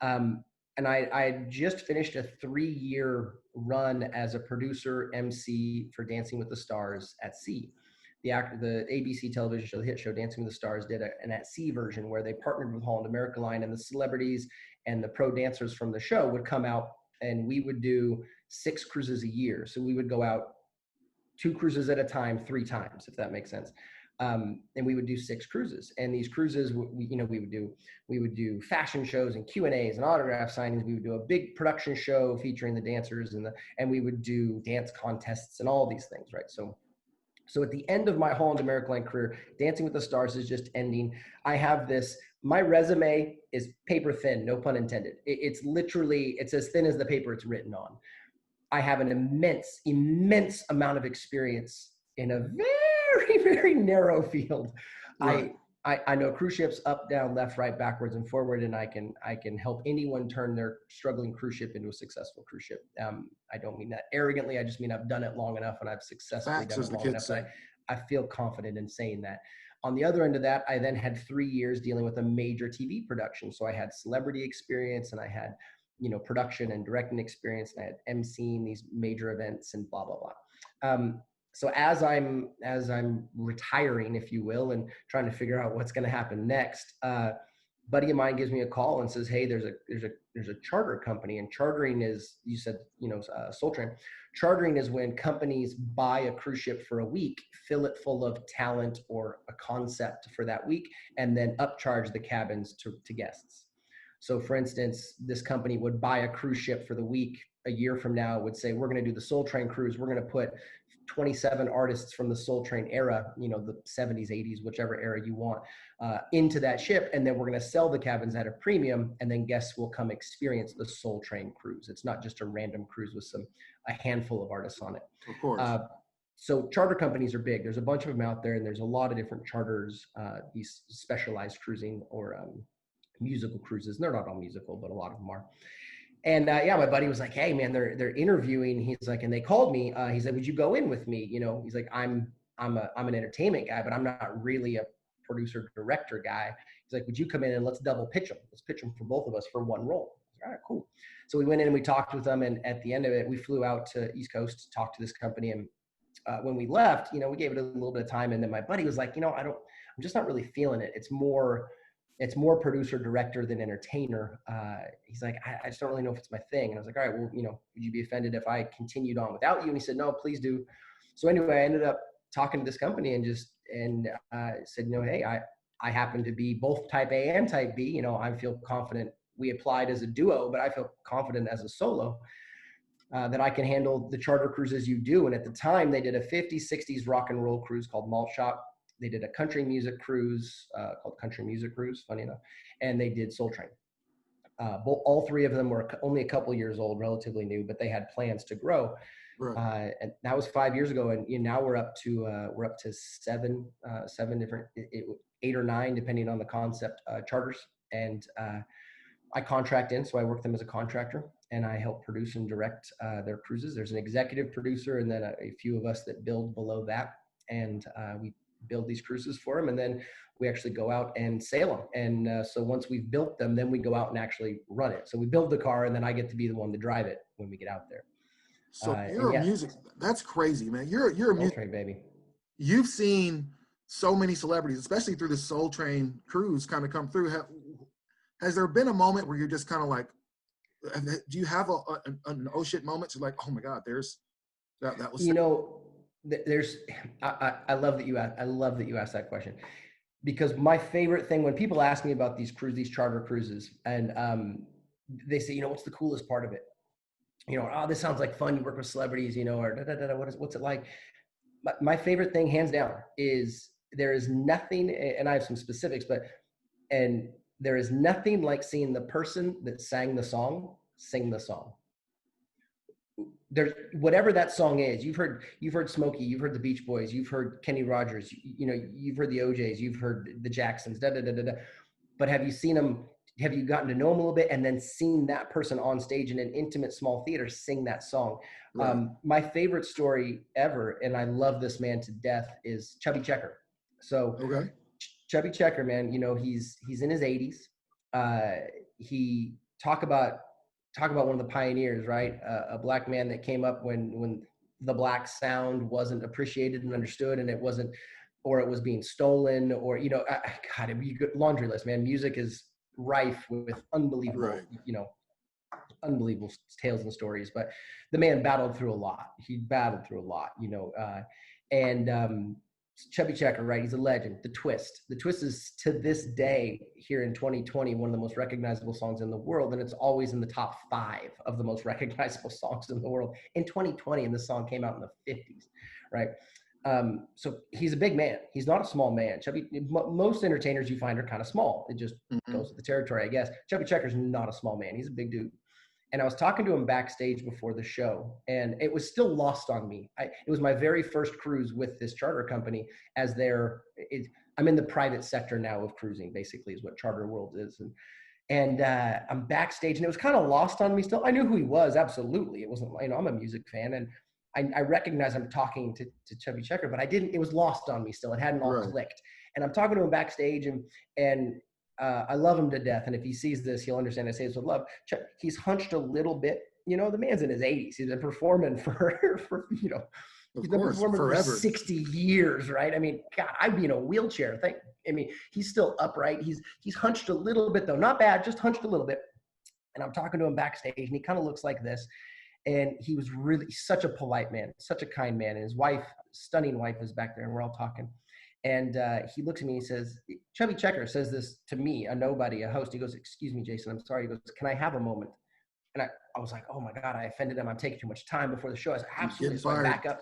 And I just finished a 3-year run as a producer MC for Dancing with the Stars at Sea. The ABC television show, the hit show Dancing with the Stars, did an at sea version where they partnered with Holland America Line, and the celebrities and the pro dancers from the show would come out, and we would do 6 cruises a year. So we would go out 2 cruises at a time, 3 times, if that makes sense. And we would do 6 cruises, and these cruises, we would do fashion shows and Q&As and autograph signings. We would do a big production show featuring the dancers and we would do dance contests and all these things, right? So at the end of my Holland America Line career, Dancing with the Stars is just ending. I have my resume is paper thin, no pun intended. It's literally, it's as thin as the paper it's written on. I have an immense amount of experience in a very, very narrow field. Right. I know cruise ships up, down, left, right, backwards, and forward, and I can help anyone turn their struggling cruise ship into a successful cruise ship. I don't mean that arrogantly. I just mean I've done it long enough, and I've successfully done it long enough that I feel confident in saying that. On the other end of that, I then had 3 years dealing with a major TV production. So I had celebrity experience, and I had production and directing experience, and I had emceeing these major events and blah, blah, blah. So as I'm retiring, if you will, and trying to figure out what's going to happen next, buddy of mine gives me a call and says, "Hey, there's a charter company, and chartering is, you said, Soul Train. Chartering is when companies buy a cruise ship for a week, fill it full of talent or a concept for that week, and then upcharge the cabins to guests. So, for instance, this company would buy a cruise ship for the week. A year from now, would say, we're going to do the Soul Train cruise. We're going to put 27 artists from the Soul Train era, the 70s, 80s, whichever era you want, into that ship. And then we're going to sell the cabins at a premium, and then guests will come experience the Soul Train cruise. It's not just a random cruise with a handful of artists on it. Of course. So charter companies are big. There's a bunch of them out there, and there's a lot of different charters, these specialized cruising or musical cruises. They're not all musical, but a lot of them are. And my buddy was like, "Hey, man, they're interviewing." He's like, and they called me. He said, "Would you go in with me?" He's like, "I'm an entertainment guy, but I'm not really a producer director guy." He's like, "Would you come in and let's double pitch them? Let's pitch them for both of us for one role." I was like, "All right, cool." So we went in and we talked with them, and at the end of it, we flew out to East Coast to talk to this company, and when we left, we gave it a little bit of time, and then my buddy was like, I'm just not really feeling it. It's more producer director than entertainer. He's like, I just don't really know if it's my thing. And I was like, all right, well, would you be offended if I continued on without you? And he said, no, please do. So anyway, I ended up talking to this company and said, hey, I happen to be both type A and type B. I feel confident. We applied as a duo, but I feel confident as a solo. That I can handle the charter cruises you do. And at the time, they did a 50s, 60s rock and roll cruise called Malt Shop. They did a country music cruise called Country Music Cruise, funny enough. And they did Soul Train. All three of them were only a couple years old, relatively new, but they had plans to grow. Right. And that was 5 years ago. And now we're up to seven different, 8 or 9, depending on the concept, charters. And I contract in, so I work them as a contractor, and I help produce and direct their cruises. There's an executive producer, and then a few of us that build below that, and we build these cruises for them, and then we actually go out and sail them. And so once we've built them, then we go out and actually run it. So we build the car, and then I get to be the one to drive it when we get out there. So you're a music. That's crazy, man. You're a music Train baby. You've seen so many celebrities, especially through the Soul Train cruise, kind of come through. Has there been a moment where you're just kind of like, do you have an oh shit moment? You're like, oh my God, there's that was. There's. I love that you asked. I love that you asked that question, because my favorite thing when people ask me about these charter cruises, and they say, what's the coolest part of it? Oh, this sounds like fun. You work with celebrities, or what's it like? My favorite thing, hands down, is there is nothing, and I have some specifics, there is nothing like seeing the person that sang the song sing the song. There's whatever that song is. You've heard Smokey, you've heard the Beach Boys, you've heard Kenny Rogers, you've heard the OJs, you've heard the Jacksons, But have you seen them? Have you gotten to know them a little bit and then seen that person on stage in an intimate small theater sing that song? Right. My favorite story ever, and I love this man to death, is Chubby Checker. So. Okay. Chubby Checker, man, he's in his 80s. He talk about one of the pioneers, right? A black man that came up when the black sound wasn't appreciated and understood, and it was being stolen, or God, it'd be a good laundry list, man. Music is rife with unbelievable, right. Unbelievable tales and stories. But the man battled through a lot. Chubby Checker, right? He's a legend. The Twist is, to this day, here in 2020, one of the most recognizable songs in the world, and it's always in the top 5 of the most recognizable songs in the world in 2020. And this song came out in the 50s, right? So he's a big man. He's not a small man. Most entertainers you find are kind of small. It just goes with the territory, I guess. Chubby Checker's not a small man. He's a big dude. And I was talking to him backstage before the show, and it was still lost on me. It was my very first cruise with this charter company. I'm in the private sector now of cruising, basically, is what Charter World is. And I'm backstage, and it was kind of lost on me still. I knew who he was, absolutely. It wasn't, I'm a music fan, and I recognize I'm talking to Chubby Checker, but it was lost on me still. It hadn't all clicked. And I'm talking to him backstage, and I love him to death. And if he sees this, he'll understand I say this with love. He's hunched a little bit. The man's in his 80s. He's been performing for he's been performing forever. For 60 years, right? I mean, God, I'd be in a wheelchair. He's still upright. He's hunched a little bit, though. Not bad, just hunched a little bit. And I'm talking to him backstage, and he kind of looks like this. And he was really such a polite man, such a kind man. And his wife, stunning wife, is back there, and we're all talking. And he looks at me and he says, Chubby Checker says this to me, a nobody, a host. He goes, excuse me, Jason, I'm sorry. He goes, can I have a moment? And I was like, oh my God, I offended him. I'm taking too much time before the show. I said, absolutely. So I back up.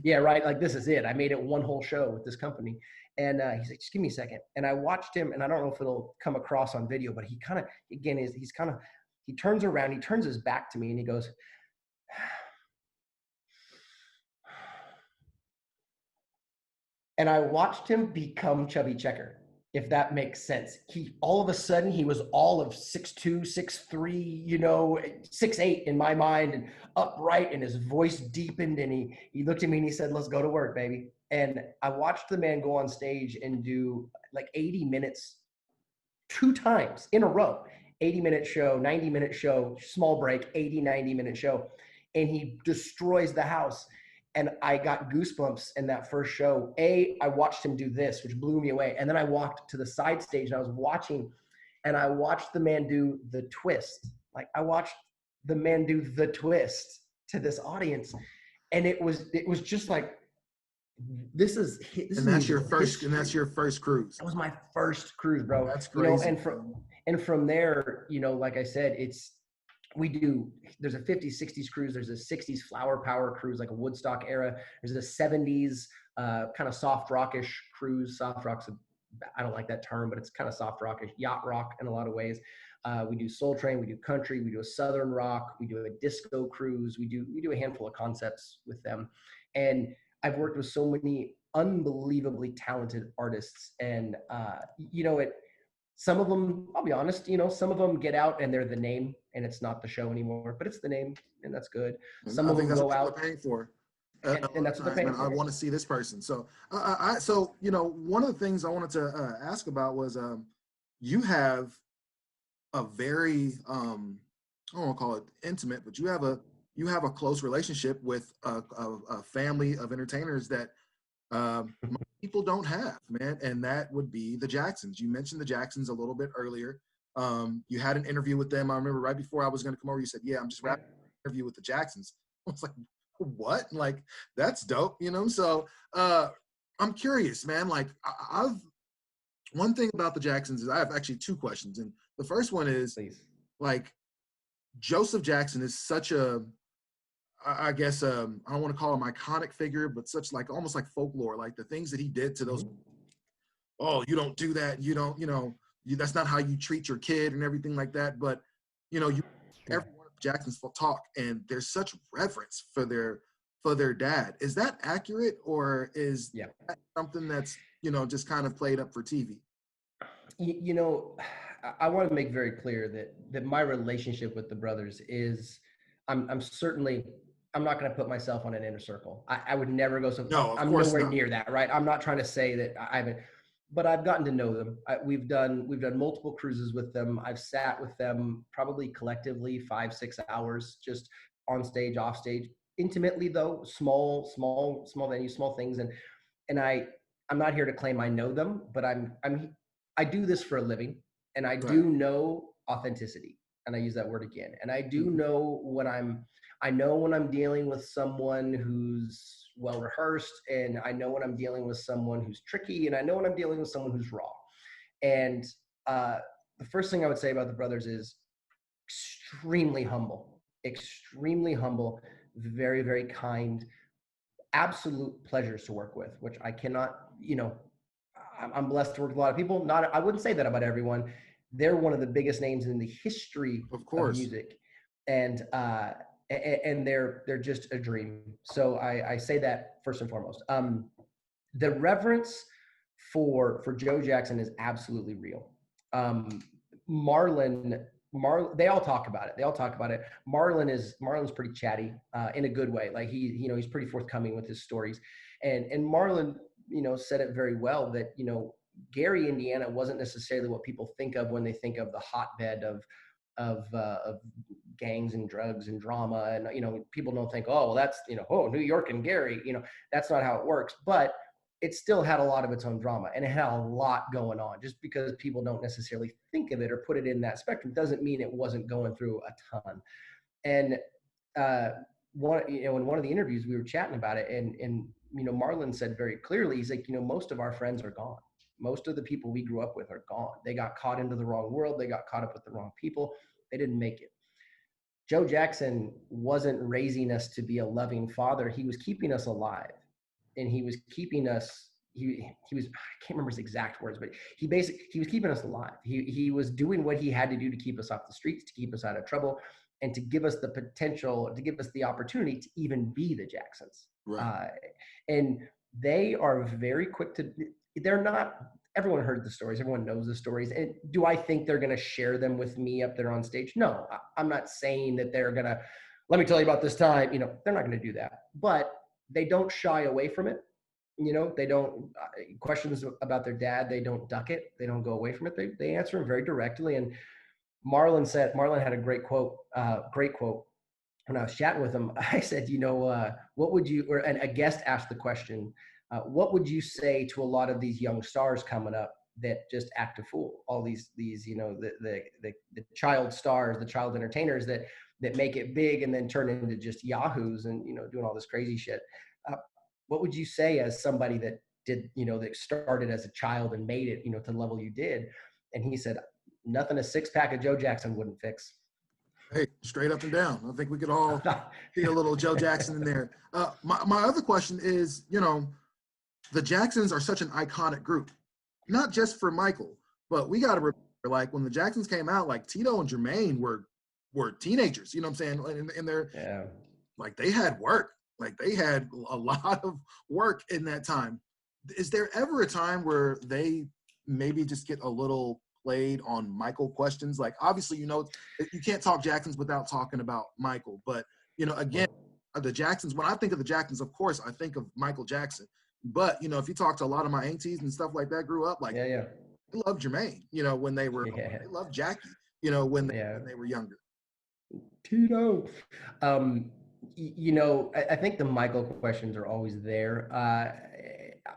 Yeah, right. Like, this is it. I made it one whole show with this company. And he's like, just give me a second. And I watched him, and I don't know if it'll come across on video, but he kind of, again, he turns around, he turns his back to me, and he goes, and I watched him become Chubby Checker, if that makes sense. All of a sudden, he was all of 6'2", 6'3", 6'8" in my mind, and upright, and his voice deepened, and he looked at me and he said, let's go to work, baby. And I watched the man go on stage and do like 80 minutes, 2 times in a row. 80-minute show, 90-minute show, small break, 80, 90-minute show. And he destroys the house. And I got goosebumps in that first show. I watched him do this, which blew me away. And then I walked to the side stage and I was watching, and I watched the man do the twist. Like, I watched the man do the twist to this audience. And it was just like, this is And that's your musical first, and history. that's your first cruise. That was my first cruise, bro. That's You know, crazy. and from there, you know, like I said, there's a 50s, 60s cruise, there's a 60s flower power cruise, like a Woodstock era. There's a 70s kind of soft rockish cruise. Soft rock's I don't like that term, but it's kind of soft rockish, yacht rock in a lot of ways. We do Soul Train, we do country, we do a Southern rock, we do a disco cruise, we do a handful of concepts with them. And I've worked with so many unbelievably talented artists, and you know, some of them, I'll be honest, you know, some of them get out and they're the name and it's not the show anymore, but it's the name and that's good. And Some I of think them that's what go people out are paying for. and that's what they're paying And I for. want to see this person. So, so you know, one of the things I wanted to ask about was you have a very I don't want to call it intimate, but you have a close relationship with a family of entertainers that most people don't have, man, and that would be the Jacksons. You mentioned the Jacksons a little bit earlier. You had an interview with them. I remember right before I was going to come over, you said, "Yeah, I'm just wrapping an interview with the Jacksons." I was like, "What?" Like, that's dope, you know? So I'm curious, man. Like, I've one thing about the Jacksons is I have actually two questions, and the first one is Please. like Joseph Jackson is such a I guess I don't want to call him iconic figure, but such like almost like folklore, like the things that he did to those. Mm-hmm. Oh, you don't do that. You don't, that's not how you treat your kid and everything like that. But you Yeah. every one of Jackson's talk, and there's such reverence for their dad. Is that accurate, or is Yeah. that something that's just kind of played up for TV? You know, I want to make very clear that my relationship with the brothers is, I'm certainly, I'm not going to put myself on an inner circle. I would never go so. No, of I'm course nowhere not. near that, right? I'm not trying to say that I haven't, but I've gotten to know them. We've done multiple cruises with them. I've sat with them probably collectively 5-6 hours, just on stage, off stage, intimately though, small venues, small things, and I'm not here to claim I know them, but I do this for a living, and I Right. do know authenticity, and I use that word again. And I do Mhm. know I know when I'm dealing with someone who's well rehearsed, and I know when I'm dealing with someone who's tricky, and I know when I'm dealing with someone who's raw. And uh, the first thing I would say about the brothers is extremely humble, very, very kind, absolute pleasures to work with, which I cannot, I'm blessed to work with a lot of people. I wouldn't say that about everyone. They're one of the biggest names in the history Of of course. music. And they're just a dream. So I say that first and foremost. The reverence for Joe Jackson is absolutely real. Um, Marlon, they all talk about it. They all talk about it. Marlon's pretty chatty in a good way. Like he's pretty forthcoming with his stories, and Marlon, said it very well that Gary, Indiana wasn't necessarily what people think of when they think of the hotbed of gangs and drugs and drama. And people don't think, oh well, that's New York and Gary. That's not how it works. But it still had a lot of its own drama, and it had a lot going on. Just because people don't necessarily think of it or put it in that spectrum doesn't mean it wasn't going through a ton. And in one of the interviews we were chatting about it, and Marlon said very clearly, he's like, most of our friends are gone. Most of the people we grew up with are gone. They got caught into the wrong world. They got caught up with the wrong people. They didn't make it. Joe Jackson wasn't raising us to be a loving father. He was keeping us alive, and he was keeping us. He was, I can't remember his exact words, but he was keeping us alive. He was doing what he had to do to keep us off the streets, to keep us out of trouble, and to give us the potential, to give us the opportunity to even be the Jacksons. Right. And they are very quick to. They're not. Everyone heard the stories. Everyone knows the stories. And do I think they're going to share them with me up there on stage? No, I'm not saying that they're going to. Let me tell you about this time. They're not going to do that. But they don't shy away from it. They don't questions about their dad. They don't duck it. They don't go away from it. They answer them very directly. And Marlon had a great quote. when I was chatting with him, I said, what would you, or and a guest asked the question, what would you say to a lot of these young stars coming up that just act a fool? All these, the child stars, the child entertainers that make it big and then turn into just yahoos and, doing all this crazy shit. Uh, what would you say as somebody that did, that started as a child and made it, to the level you did? And he said, nothing a six pack of Joe Jackson wouldn't fix. Hey, straight up and down. I think we could all see a little Joe Jackson in there. My other question is, the Jacksons are such an iconic group, not just for Michael, but we got to remember, like when the Jacksons came out, like Tito and Jermaine were teenagers. You know what I'm saying? And they're Yeah. like they had work, like they had a lot of work in that time. Is there ever a time where they maybe just get a little played on Michael questions? Like obviously, you can't talk Jacksons without talking about Michael, but again, the Jacksons. When I think of the Jacksons, of course, I think of Michael Jackson. But if you talk to a lot of my aunties and stuff like that, grew up like Yeah. they loved Jermaine. When they were, Yeah. they loved Jackie. When Yeah. when they were younger. Tito. I think the Michael questions are always there.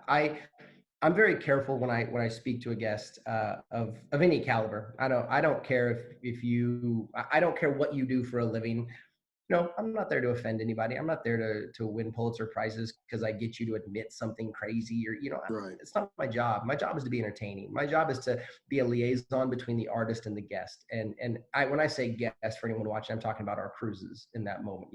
I'm very careful when I speak to a guest of any caliber. I don't care I don't care what you do for a living. No, I'm not there to offend anybody. I'm not there to win Pulitzer prizes because I get you to admit something crazy or Right. it's not my job. My job is to be entertaining. My job is to be a liaison between the artist and the guest. And when I say guest for anyone watching, I'm talking about our cruises in that moment.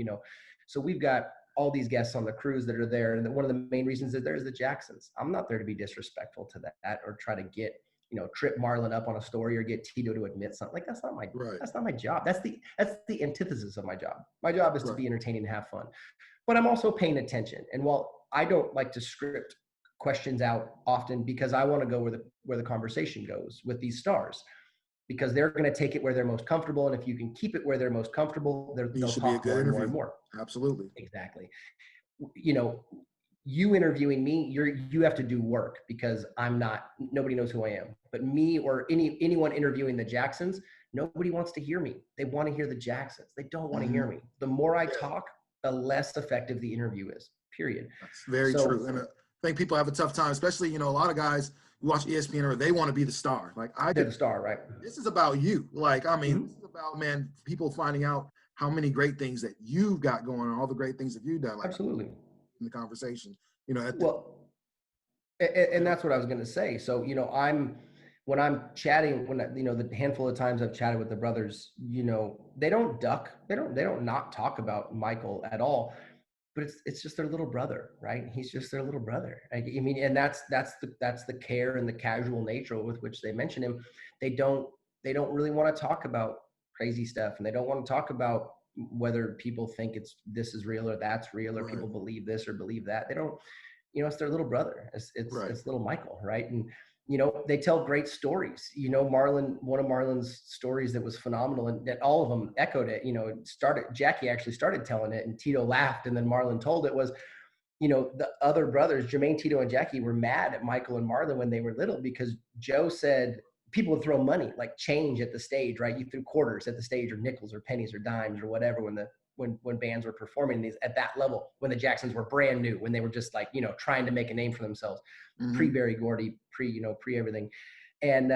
So we've got all these guests on the cruise that are there, and one of the main reasons that there's the Jacksons. I'm not there to be disrespectful to that or try to get trip Marlon up on a story or get Tito to admit something. Like Right. that's not my job. That's the antithesis of my job. My job is to Right. be entertaining and have fun. But I'm also paying attention. And while I don't like to script questions out often because I want to go where the conversation goes with these stars, because they're going to take it where they're most comfortable. And if you can keep it where they're most comfortable, You they'll should be a talk good more and more and interview. more. Absolutely. Exactly. You know, you interviewing me, you have to do work because nobody knows who I am. But me or anyone interviewing the Jacksons, nobody wants to hear me. They want to hear the Jacksons. They don't want to hear me. The more I Yeah, talk, the less effective the interview is. Period. that's very true. So And I think people have a tough time, especially, a lot of guys who watch ESPN or they want to be the star. Like I they're did. the star, right? This is about you. Like, I mean, this Hmm. is about, man, people finding out how many great things that you've got going on, all the great things that you've done. Like Absolutely. in the conversation, at the, Well, and that's what I was going to say. So, when I'm chatting, the handful of times I've chatted with the brothers, they don't duck, they don't not talk about Michael at all, but it's just their little brother, right? He's just their little brother. I mean, and that's the care and the casual nature with which they mention him. They don't they don't really want to talk about crazy stuff, and they don't want to talk about whether people think this is real or that's real, or right, people believe this or believe that. They don't, it's their little brother. right, It's little Michael, right? And they tell great stories. Marlon, one of Marlon's stories that was phenomenal, and that all of them echoed it. It started, Jackie actually started telling it, and Tito laughed, and then Marlon told it. Was the other brothers, Jermaine, Tito, and Jackie, were mad at Michael and Marlon when they were little because Joe said people would throw money, like change, at the stage, right? You threw quarters at the stage, or nickels, or pennies, or dimes, or whatever, when bands were performing these at that level, when the Jacksons were brand new, when they were just like trying to make a name for themselves, pre mm-hmm. Barry Gordy, pre everything, and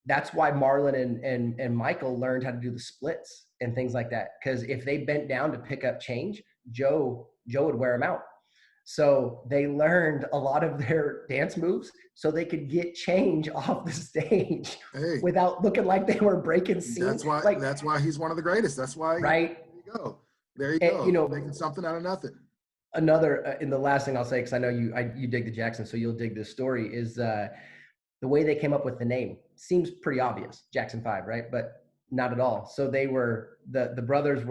that's why Marlon and Michael learned how to do the splits and things like that. Because if they bent down to pick up change, Joe would wear them out. So they learned a lot of their dance moves so they could get change off the stage Hey, without looking like they were breaking scene. Like, that's why he's one of the greatest. That's why, right. there you go. There you And, go. Making something out of nothing. another, and the last thing I'll say, because I know you dig the Jackson, so you'll dig this story, is the way they came up with the name seems pretty obvious, Jackson 5, right? But not at all. So the brothers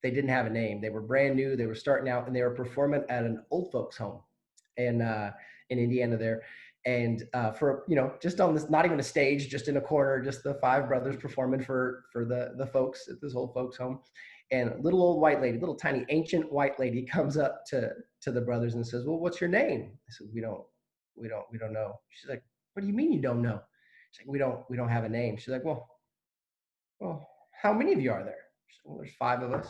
they didn't have a name. They were brand new. They were starting out, and they were performing at an old folks home in Indiana there. And for, just on this, not even a stage, just in a corner, just the five brothers performing for the folks at this old folks home. And a little old white lady, little tiny ancient white lady, comes up to the brothers and says, "Well, what's your name?" I said, "We don't know." She's like, "What do you mean you don't know?" She's like, "We don't have a name." She's like, well, how many of you are there?" She's like, "Well, there's five of us."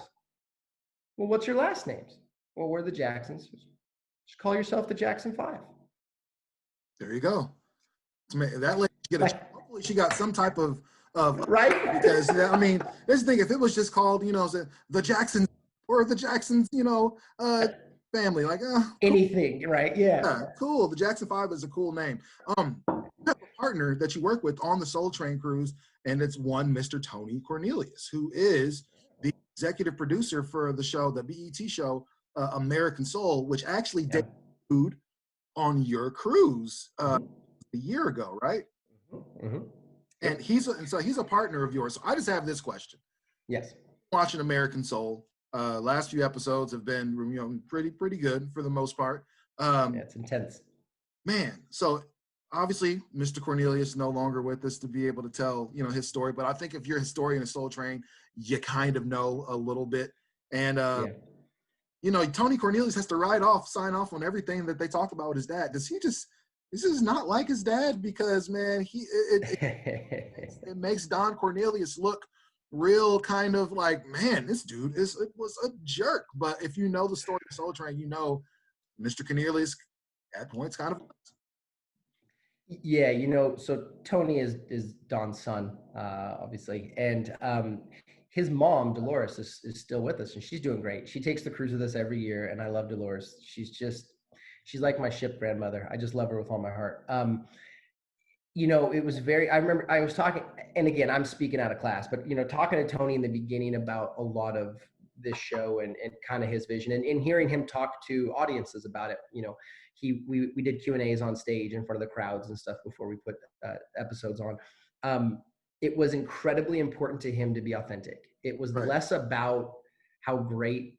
Well, what's your last names? Well, we're the Jacksons. Just call yourself the Jackson Five. There you go. That lady get a, Like, hopefully she got some type of right? because I mean, this thing, if it was just called, the Jacksons or the Jacksons, family, like, cool. Anything, right? Yeah. Yeah, cool. The Jackson Five is a cool name. You have a partner that you work with on the Soul Train cruise, and it's one Mr. Tony Cornelius, who is the executive producer for the show, the BET show, American Soul, which actually Yeah. debuted on your cruise a year ago, right? Mm-hmm. And he's a partner of yours. So I just have this question. Yes. Watching American Soul, last few episodes have been pretty good for the most part. Yeah, it's intense. Man, so obviously Mr. Cornelius no longer with us to be able to tell his story, but I think if you're a historian of Soul Train, you kind of know a little bit. And Tony Cornelius has to sign off on everything that they talk about with his dad. Does he just this is not like his dad? Because man, it makes Don Cornelius look real kind of like, man, this dude was a jerk. But if you know the story of Soul Train, Mr. Cornelius at points kind of. Yeah, so Tony is Don's son, obviously, and his mom Dolores is still with us, and she's doing great. She takes the cruise with us every year, and I love Dolores. She's like my ship grandmother. I just love her with all my heart. It was I remember I was talking, and again, I'm speaking out of class, but talking to Tony in the beginning about a lot of this show and kind of his vision, and hearing him talk to audiences about it. We did Q&As on stage in front of the crowds and stuff before we put episodes on. It was incredibly important to him to be authentic. It was less about how great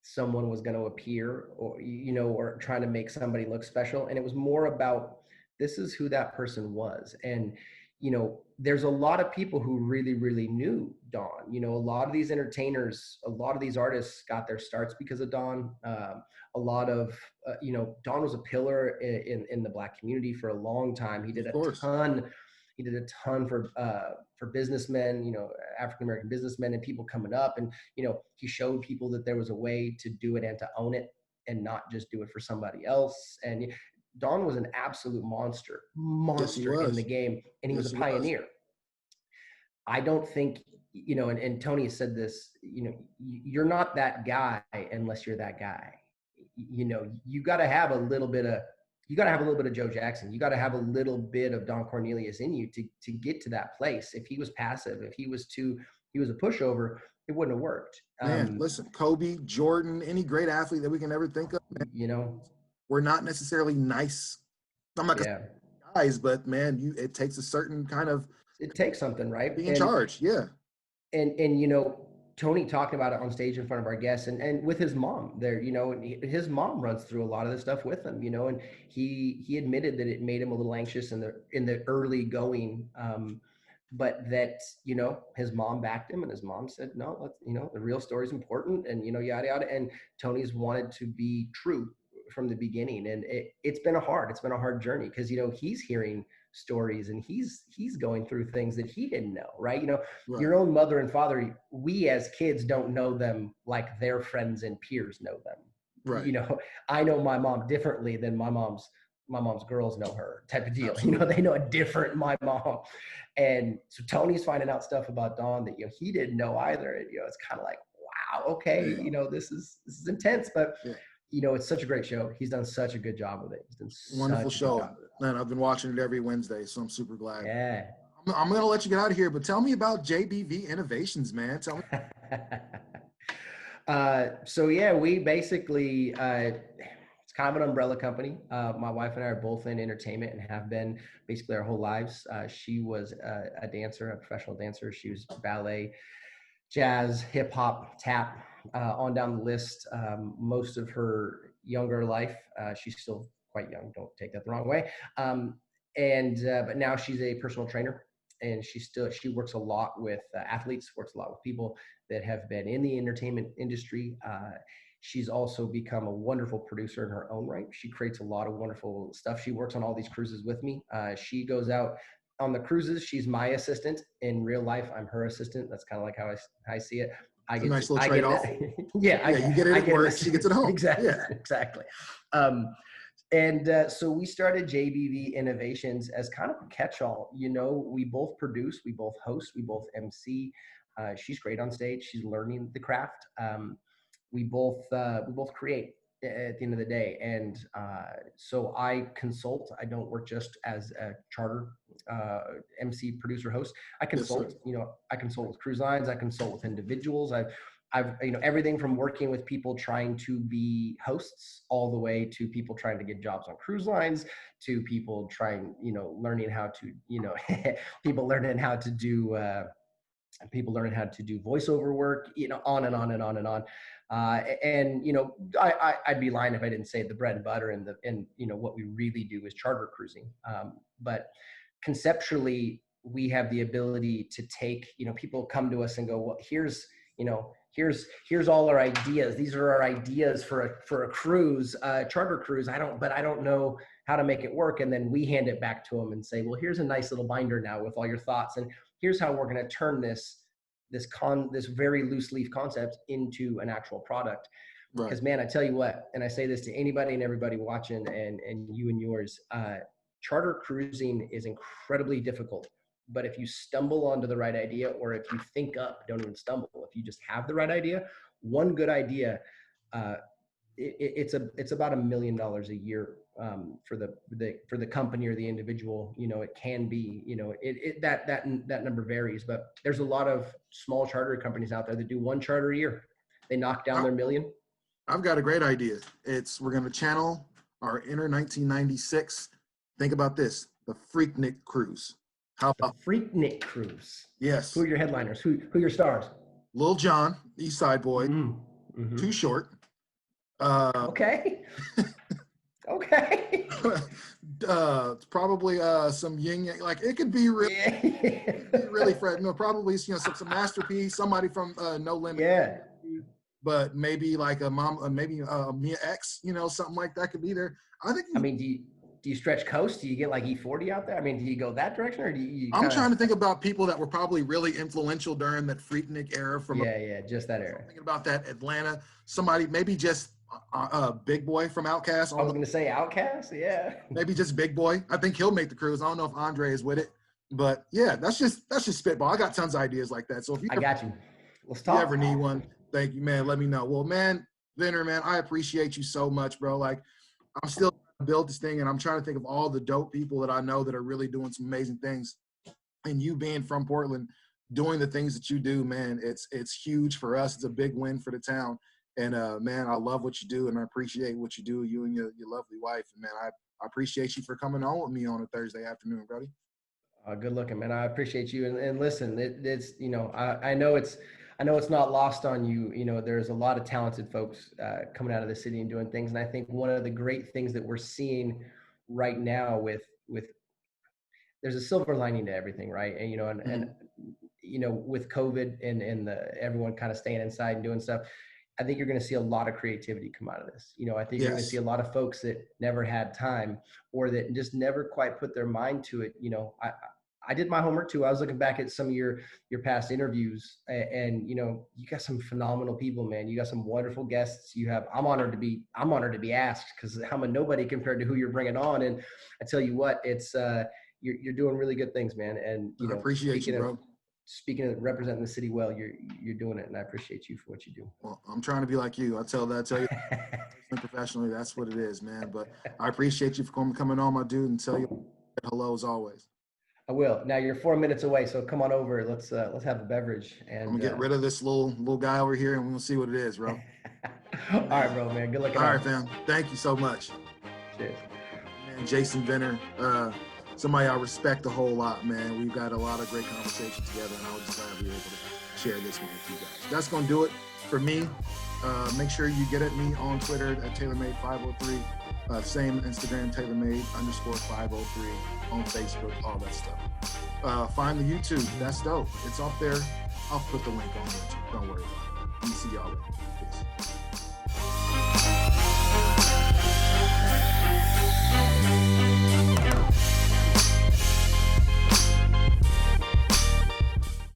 someone was going to appear, or trying to make somebody look special, and it was more about, this is who that person was. And there's a lot of people who really, really knew Don. A lot of these entertainers, a lot of these artists got their starts because of Don. A lot of Don was a pillar in the Black community for a long time. He did a ton for businessmen, African American businessmen and people coming up, and he showed people that there was a way to do it and to own it and not just do it for somebody else. And Don was an absolute monster Yes, in the game, and he was a pioneer. I don't think, and Tony said this, you're not that guy unless you're that guy. You got to have a little bit of Joe Jackson. You got to have a little bit of Don Cornelius in you to get to that place. If he was passive, if he was a pushover, it wouldn't have worked. Man, listen, Kobe, Jordan, any great athlete that we can ever think of, man, we're not necessarily nice. I'm not gonna say guys, but man, it takes a certain kind of. It takes something, right? Be in charge, yeah. And Tony talking about it on stage in front of our guests, and with his mom there, his mom runs through a lot of this stuff with him, and he admitted that it made him a little anxious in the early going, but that his mom backed him, and his mom said, no, let's, the real story is important, and yada yada. And Tony's wanted to be true from the beginning, and it's been a hard journey, because he's hearing stories, and he's going through things that he didn't know, right? Your own mother and father, we as kids don't know them like their friends and peers know them, right? I know my mom differently than my mom's girls know her, type of deal. Absolutely. They know a different my mom. And so Tony's finding out stuff about Don that he didn't know either. And, it's kind of like, wow, okay, this is intense, but it's such a great show. He's done such a good job with it. He's done wonderful show. Man, I've been watching it every Wednesday, so I'm super glad. Yeah. I'm going to let you get out of here, but tell me about JBV Innovations, man. Tell me. So yeah, we basically, it's kind of an umbrella company. My wife and I are both in entertainment and have been basically our whole lives. She was a dancer, a professional dancer. She was ballet, jazz, hip hop, tap, on down the list. Most of her younger life, she's still quite young. Don't take that the wrong way. But now she's a personal trainer, and she works a lot with athletes, works a lot with people that have been in the entertainment industry. She's also become a wonderful producer in her own right. She creates a lot of wonderful stuff. She works on all these cruises with me. She goes out on the cruises. She's my assistant. In real life, I'm her assistant. That's kind of like how I see it. I It's a get nice to, little I get trade-off. it. Yeah, Yeah, you get it I at get work, it. she gets it at home. Exactly, Yeah, exactly. Um, and so we started JVV Innovations as kind of a catch-all. You know, we both produce, we both host, we both MC. She's great on stage. She's learning the craft. We both create at the end of the day, and so I consult. I don't work just as a charter MC, producer, host. I yes, sir. consult. You know, I consult with cruise lines. I consult with individuals. I've everything from working with people trying to be hosts all the way to people trying to get jobs on cruise lines, to people trying, learning how to, people learning how to do voiceover work, on and on and on and on. I'd be lying if I didn't say the bread and butter and what we really do is charter cruising. But conceptually, we have the ability to take, people come to us and go, well, here's all our ideas. These are our ideas for a cruise, charter cruise. I don't know how to make it work. And then we hand it back to them and say, well, here's a nice little binder now with all your thoughts. And here's how we're going to turn this very loose leaf concept into an actual product. Right. Because, man, I tell you what, and I say this to anybody and everybody watching, and you and yours, charter cruising is incredibly difficult. But if you stumble onto the right idea, or if you think up, don't even stumble. If you just have the right idea, one good idea, it's about $1 million a year for the company or the individual. It can be, that number varies, but there's a lot of small charter companies out there that do one charter a year. They knock down their million. I've got a great idea. We're going to channel our inner 1996. Think about this: the Freaknik Cruise. How about the Freaknik Cruise? Yes. Who are your headliners? Who are your stars? Lil Jon, East Side Boy. Mm-hmm. Too Short. Okay. Okay. Probably some yin, like it could be really Fred. No, probably some masterpiece. Somebody from No Limit. Yeah. But maybe like a mom, maybe Mia X. Something like that could be there. I think. I mean, do you stretch coast? Do you get like E40 out there? I mean, do you go that direction, or do you? I'm trying to think about people that were probably really influential during that Freaknik era. Just that era. Thinking about that Atlanta, somebody maybe just Big Boy from Outkast. I was going to say Outkast, yeah. Maybe just Big Boy. I think he'll make the cruise. I don't know if Andre is with it, but yeah, that's just spitball. I got tons of ideas like that. So if I got you. Let's talk. If you ever need one, thank you, man. Let me know. Well, man, Venner, man, I appreciate you so much, bro. Like, I'm still trying to build this thing, and I'm trying to think of all the dope people that I know that are really doing some amazing things. And you being from Portland, doing the things that you do, man, it's huge for us. It's a big win for the town. And man, I love what you do, and I appreciate what you do, you and your lovely wife. And man, I appreciate you for coming on with me on a Thursday afternoon, buddy. Good looking, man. I appreciate you. And listen, it's I know it's not lost on you. There's a lot of talented folks coming out of the city and doing things. And I think one of the great things that we're seeing right now with there's a silver lining to everything, right? And with COVID and everyone kind of staying inside and doing stuff, I think you're going to see a lot of creativity come out of this. I think you're going to see a lot of folks that never had time, or that just never quite put their mind to it. I did my homework too. I was looking back at some of your past interviews, and you got some phenomenal people, man. You got some wonderful guests. I'm honored to be asked, because I'm a nobody compared to who you're bringing on. And I tell you what, it's you're doing really good things, man. And I appreciate you, bro. Speaking of representing the city well, you're doing it, and I appreciate you for what you do. Well, I'm trying to be like you. I tell you professionally, that's what it is, man. But I appreciate you for coming on, my dude, and tell you hello as always. I will. Now you're 4 minutes away, so come on over. Let's have a beverage. And I'm gonna get rid of this little guy over here, and we'll see what it is, bro. All right, bro, man. Good luck. All right, fam. Thank you so much. Cheers. Man, Jason Venner, somebody I respect a whole lot, man. We've got a lot of great conversations together, and I was just glad we were able to share this one with you guys. That's gonna do it for me. Make sure you get at me on Twitter at TaylorMade503. Same Instagram, TaylorMade_503 on Facebook, all that stuff. Find the YouTube. That's dope. It's up there. I'll put the link on YouTube. Don't worry about it. I'm gonna see y'all later. Peace.